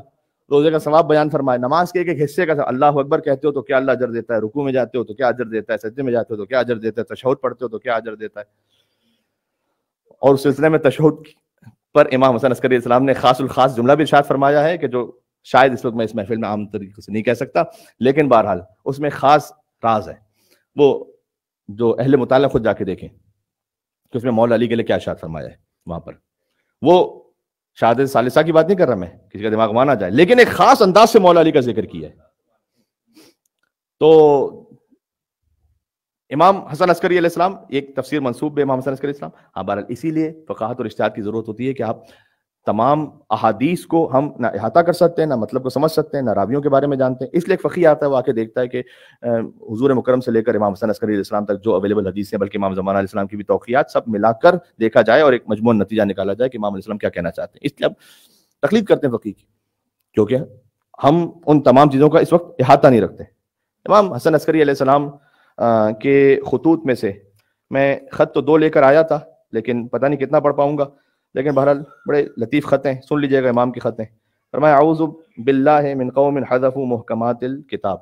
روزے کا ثواب بیان فرمایا. نماز کے ایک حصے کا اللہ اکبر کہتے ہو تو کیا اللہ اجر دیتا ہے, رکوع میں جاتے ہو تو کیا اجر دیتا ہے, سجدے میں جاتے ہو تو کیا اجر دیتا ہے, تشہد پڑھتے ہو تو کیا اجر دیتا ہے. اور اس سلسلے میں تشہد پر امام حسن عسکری السلام نے خاص الخاص جملہ بھی ارشاد فرمایا ہے کہ جو شاید اس وقت میں اس محفل میں عام طریقے سے نہیں کہہ سکتا, لیکن بہرحال اس میں خاص راز ہے. وہ جو اہل مطالعہ خود جا کے دیکھیں کہ اس میں مولا علی کے لیے کیا ارشاد فرمایا ہے وہاں پر. وہ شہادت ثالثہ کی بات نہیں کر رہا میں, کسی کا دماغ مانا جائے, لیکن ایک خاص انداز سے مولا علی کا ذکر کیا ہے. تو امام حسن عسکری علیہ السلام ایک تفسیر منسوب ہے امام حسن عسکری علیہ السلام. ہاں بہرحال اسی لیے فقاہت اور اجتہاد کی ضرورت ہوتی ہے کہ آپ تمام احادیث کو ہم نہ احاطہ کر سکتے ہیں, نہ مطلب کو سمجھ سکتے ہیں, نہ راویوں کے بارے میں جانتے ہیں. اس لیے ایک فقیہ آتا ہے وہ آ کے دیکھتا ہے کہ حضور مکرم سے لے کر امام حسن عسکری علیہ السلام تک جو اویلیبل حدیث ہیں, بلکہ امام زمانہ علیہ السلام کی بھی توقیات, سب ملا کر دیکھا جائے اور ایک مجموعی نتیجہ نکالا جائے کہ امام علیہ السلام کیا کہنا چاہتے ہیں. اس لیے اب تقلید کرتے ہیں فقیہ کی, کیونکہ ہم ان تمام چیزوں کا اس وقت احاطہ نہیں رکھتے. امام حسن عسکری علیہ السلام کے خطوط میں سے میں خط تو 2 لے کر آیا تھا, لیکن پتہ نہیں کتنا پڑھ پاؤں گا, لیکن بہرحال بڑے لطیف خط ہیں, سن لیجئے گا امام کے خط ہیں. فرمایا اعوذ باللہ من قوم حذفوا محکمات الکتاب,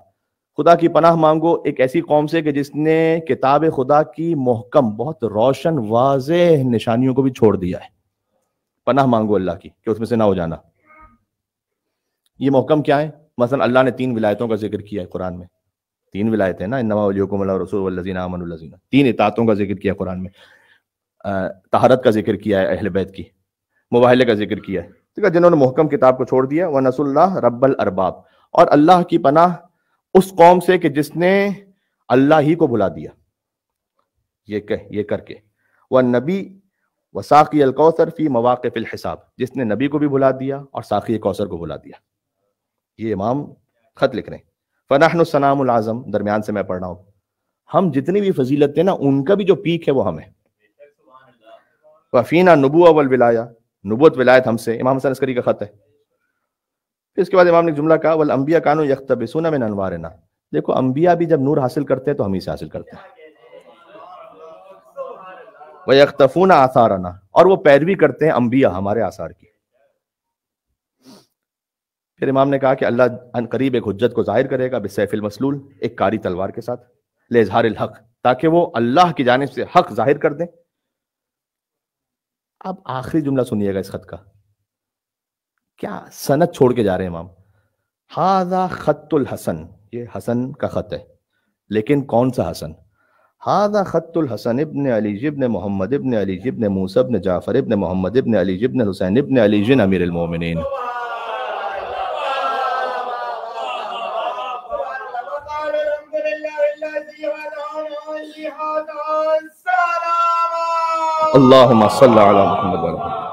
خدا کی پناہ مانگو ایک ایسی قوم سے کہ جس نے کتاب خدا کی محکم بہت روشن واضح نشانیوں کو بھی چھوڑ دیا ہے. پناہ مانگو اللہ کی کہ اس میں سے نہ ہو جانا. یہ محکم کیا ہے؟ مثلا اللہ نے 3 ولایتوں کا ذکر کیا ہے قرآن میں. 3 ولایتیں نا, انما ولیکم اللہ رسول والذین آمنوا الذین, 3 اطاعتوں کا ذکر کیا قرآن میں. طہارت کا ذکر کیا ہے, اہل بیت کی مباہلے کا ذکر کیا ہے. ٹھیک ہے, جنہوں نے محکم کتاب کو چھوڑ دیا. وَنَسُوا اللَّهَ رَبَّ الْأَرْبَابِ, اور اللہ کی پناہ اس قوم سے کہ جس نے اللہ ہی کو بھلا دیا. یہ کر کے وَالنَّبِي وَسَاقِيَ الْكَوْثَرِ فِي مَوَاقِفِ الْحِسَابِ, جس نے نبی کو بھی بھلا دیا اور ساقی کوثر کو بھلا دیا. یہ امام خط لکھ رہے ہیں. فَنَحْنُ السَّنَامُ الْعَظَمُ, درمیان سے میں پڑھ رہا ہوں, ہم جتنی بھی فضیلت ہیں نا ان کا بھی جو پیک ہے وہ ہمیں. وَفِينَا النُّبُوَّةُ وَالْوِلَایَةُ, نبوت ولایت ہم سے. امام حسن عسکری کا خط ہے. پھر اس کے بعد امام نے جملہ کہا وَالْأَنْبِيَاءُ كَانُوا يَقْتَبِسُونَ مِنْ أَنْوَارِنَا, دیکھو انبیاء بھی جب نور حاصل کرتے ہیں تو ہم ہی سے حاصل کرتے ہیں. وَيَقْتَفُونَ آثَارَنَا, اور وہ پیروی کرتے ہیں انبیاء ہمارے آثار کی. پھر امام نے کہا کہ اللہ ان قریب ایک حجت کو ظاہر کرے گا بالسیف المسلول, ایک کاری تلوار کے ساتھ, لِإِظْهَارِ الْحَقِّ, تاکہ وہ اللہ کی جانب سے حق ظاہر کر دیں. اب آخری جملہ سنیے گا اس خط کا, کیا سند چھوڑ کے جا رہے ہیں امام. ھذا خط الحسن, یہ حسن کا خط ہے, لیکن کون سا حسن؟ ھذا خط الحسن ابن علی ابن محمد ابن علی ابن موسیٰ ابن جعفر ابن محمد ابن علی ابن حسین ابن علی جن امیر المومنین. اللہم صلی علی محمد وعلی محمد.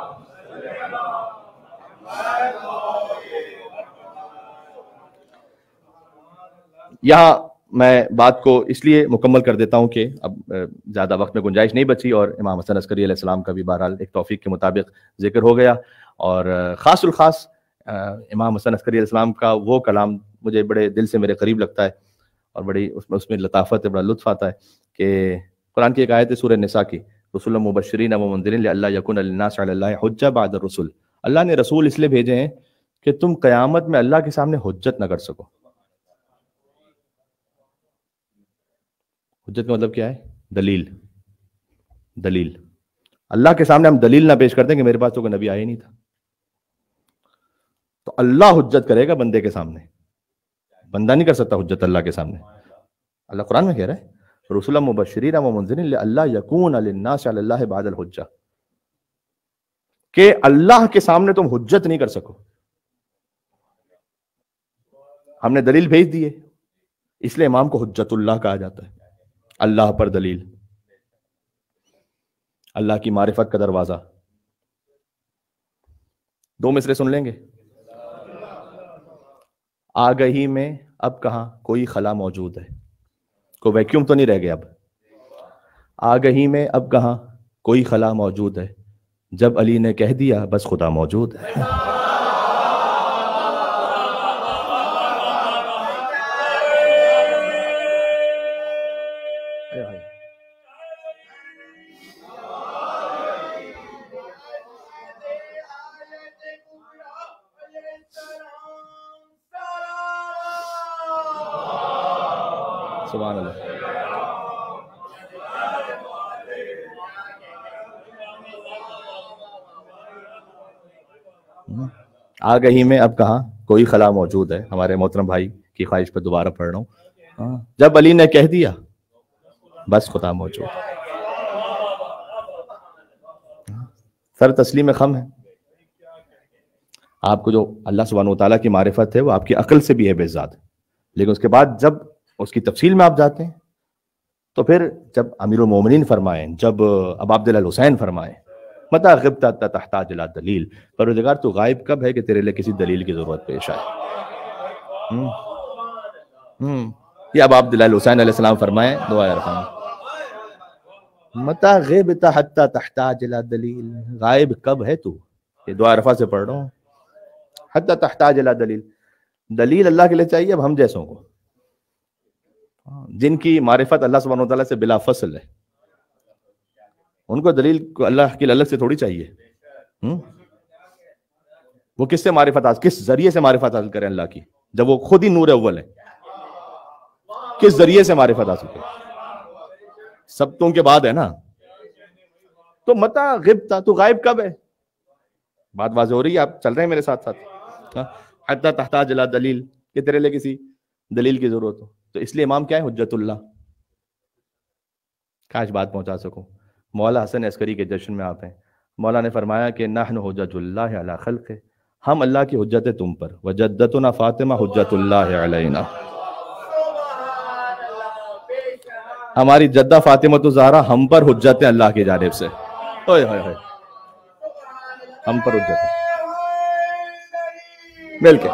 یہاں میں بات کو اس لیے مکمل کر دیتا ہوں کہ اب زیادہ وقت میں گنجائش نہیں بچی, اور امام حسن عسکری علیہ السلام کا بھی بہرحال ایک توفیق کے مطابق ذکر ہو گیا. اور خاص الخاص امام حسن عسکری علیہ السلام کا وہ کلام مجھے بڑے دل سے میرے قریب لگتا ہے, اور بڑی اس میں لطافت ہے, بڑا لطف آتا ہے کہ قرآن کی ایک آیت ہے سورہ نساء کی, رسول مبشرین و منذرین لئلا یکون للناس علی اللہ حجہ بعد الرسل. اللہ نے رسول اس لیے بھیجے ہیں کہ تم قیامت میں اللہ کے سامنے حجت نہ کر سکو. حجت کا مطلب کیا ہے؟ دلیل. اللہ کے سامنے ہم دلیل نہ پیش کرتے کہ میرے پاس تو کوئی نبی آیا ہی نہیں تھا. تو اللہ حجت کرے گا بندے کے سامنے, بندہ نہیں کر سکتا حجت اللہ کے سامنے. اللہ قرآن میں کہہ رہا ہے رسول مبشرین و منذرین لئلا یکون للناس علی اللہ بعد الحجہ, کہ اللہ کے سامنے تم حجت نہیں کر سکو. ہم نے دلیل بھیج دی ہے, اس لیے امام کو حجت اللہ کہا جاتا ہے. اللہ پر دلیل, اللہ کی معرفت کا دروازہ. 2 مصرے سن لیں گے. آگہی میں اب کہاں کوئی خلا موجود ہے, کوئی ویکیوم تو نہیں رہ گیا اب. آگہی میں اب کہاں کوئی خلا موجود ہے، جب علی نے کہہ دیا بس خدا موجود ہے۔ سبحان اللہ۔ آگہی میں اب کہاں کوئی خلا موجود ہے، ہمارے محترم بھائی کی خواہش پہ دوبارہ پڑھ رہا ہوں، جب علی نے کہہ دیا بس خدا موجود۔ سر تسلیم خم ہے، آپ کو جو اللہ سبحانہ وتعالیٰ کی معرفت ہے وہ آپ کی عقل سے بھی ہے بے زاد، لیکن اس کے بعد جب اس کی تفصیل میں آپ جاتے ہیں تو پھر جب امیر المومنین فرمائیں، جب ابا عبداللہ الحسین فرمائیں متى غبت تحتاج الى دلیل، پروردگار تو غائب کب ہے کہ تیرے لیے کسی دلیل کی ضرورت پیش آئے۔ یہ ابا عبداللہ الحسین علیہ السلام فرمائیں دعا عرفان، متى غبت حتى تحتاج الى دلیل، غائب کب ہے تو، یہ دعا عرفہ سے پڑھ رہا ہوں، حتى تحتاج الى دلیل، دلیل اللہ کے لیے چاہیے اب ہم جیسوں کو، جن کی معرفت اللہ سبحانہ وتعالیٰ سے بلا فصل ہے، ان کو دلیل کو اللہ کی الگ سے تھوڑی چاہیے۔ وہ کس سے معرفت حاصل، کس ذریعے سے معرفت حاصل کریں اللہ کی، جب وہ خود ہی نور اول ہے، کس ذریعے سے معرفت حاصل کریں، سب تو ان کے بعد ہے نا، تو متا غبتا، تو غائب کب ہے، بات واضح ہو رہی ہے، آپ چل رہے ہیں میرے ساتھ ساتھ، حتی تحتاج الی دلیل، کہ تیرے لیے کسی دلیل کی ضرورت ہو، تو اس لیے امام کیا ہے، حجت اللہ۔ کاش بات پہنچا سکوں، مولا حسن عسکری کے جشن میں آپ ہیں، مولا نے فرمایا کہ نحن حجت اللہ علی خلق، ہم اللہ کی حجت ہے تم پر، وجدتنا فاطمہ حجت اللہ علینا، ہماری جدہ فاطمہ الزہرا ہم پر حجت ہے اللہ کی جانب سے، اوئے ہوئے ہوئے، ہم پر حجت ہے، مل کے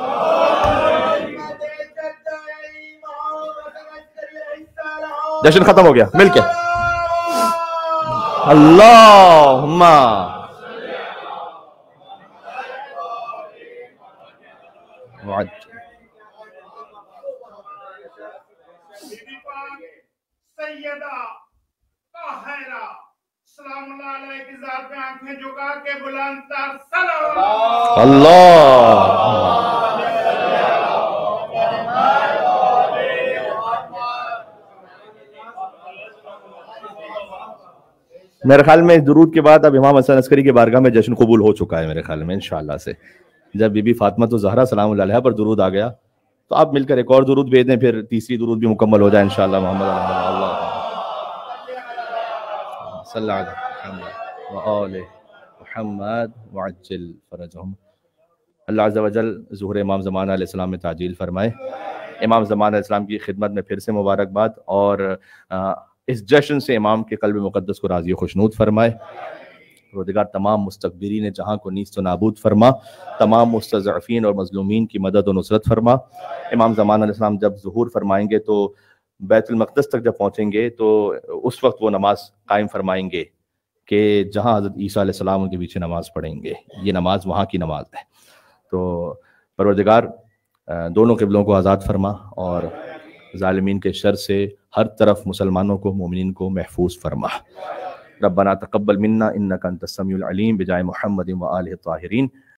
جشن ختم ہو گیا، مل کے اللہم سیدہ طاہرہ سلام اللہ علیہ کی ذات پہ آنکھیں جھکا کے بلند تر صلوات اللہ۔ میرے خیال میں اس درود کے بعد اب امام حسن عسکری کے بارگاہ میں جشن قبول ہو چکا ہے میرے خیال میں انشاءاللہ سے، جب بی بی فاطمہ الزہرا سلام اللہ علیہا پر درود آ گیا تو آپ مل کر ایک اور درود بھیج دیں، پھر تیسری درود بھی مکمل ہو جائے انشاءاللہ۔ محمد اللہ صلی اللہ علیہ محمد وآلہ محمد وعجل فرجہم۔ اللہ عز و جل ظہور امام زمانہ علیہ السلام میں تعجیل فرمائے، امام زمانہ علیہ السلام کی خدمت میں پھر سے مبارکباد، اور اس جشن سے امام کے قلب مقدس کو راضی و خوشنود فرمائے، پروردگار تمام مستکبرین جہاں کو نیست و نابود فرما، تمام مستضعفین اور مظلومین کی مدد و نصرت فرما۔ امام زمان علیہ السلام جب ظہور فرمائیں گے تو بیت المقدس تک جب پہنچیں گے تو اس وقت وہ نماز قائم فرمائیں گے کہ جہاں حضرت عیسیٰ علیہ السلام ان کے پیچھے نماز پڑھیں گے، یہ نماز وہاں کی نماز ہے۔ تو پروردگار دونوں قبلوں کو آزاد فرما اور ظالمین کے شر سے ہر طرف مسلمانوں کو، مومنین کو محفوظ فرما۔ ربنا تقبل منا انک انت السمیع العلیم بجائے محمد و آلہ الطاہرین۔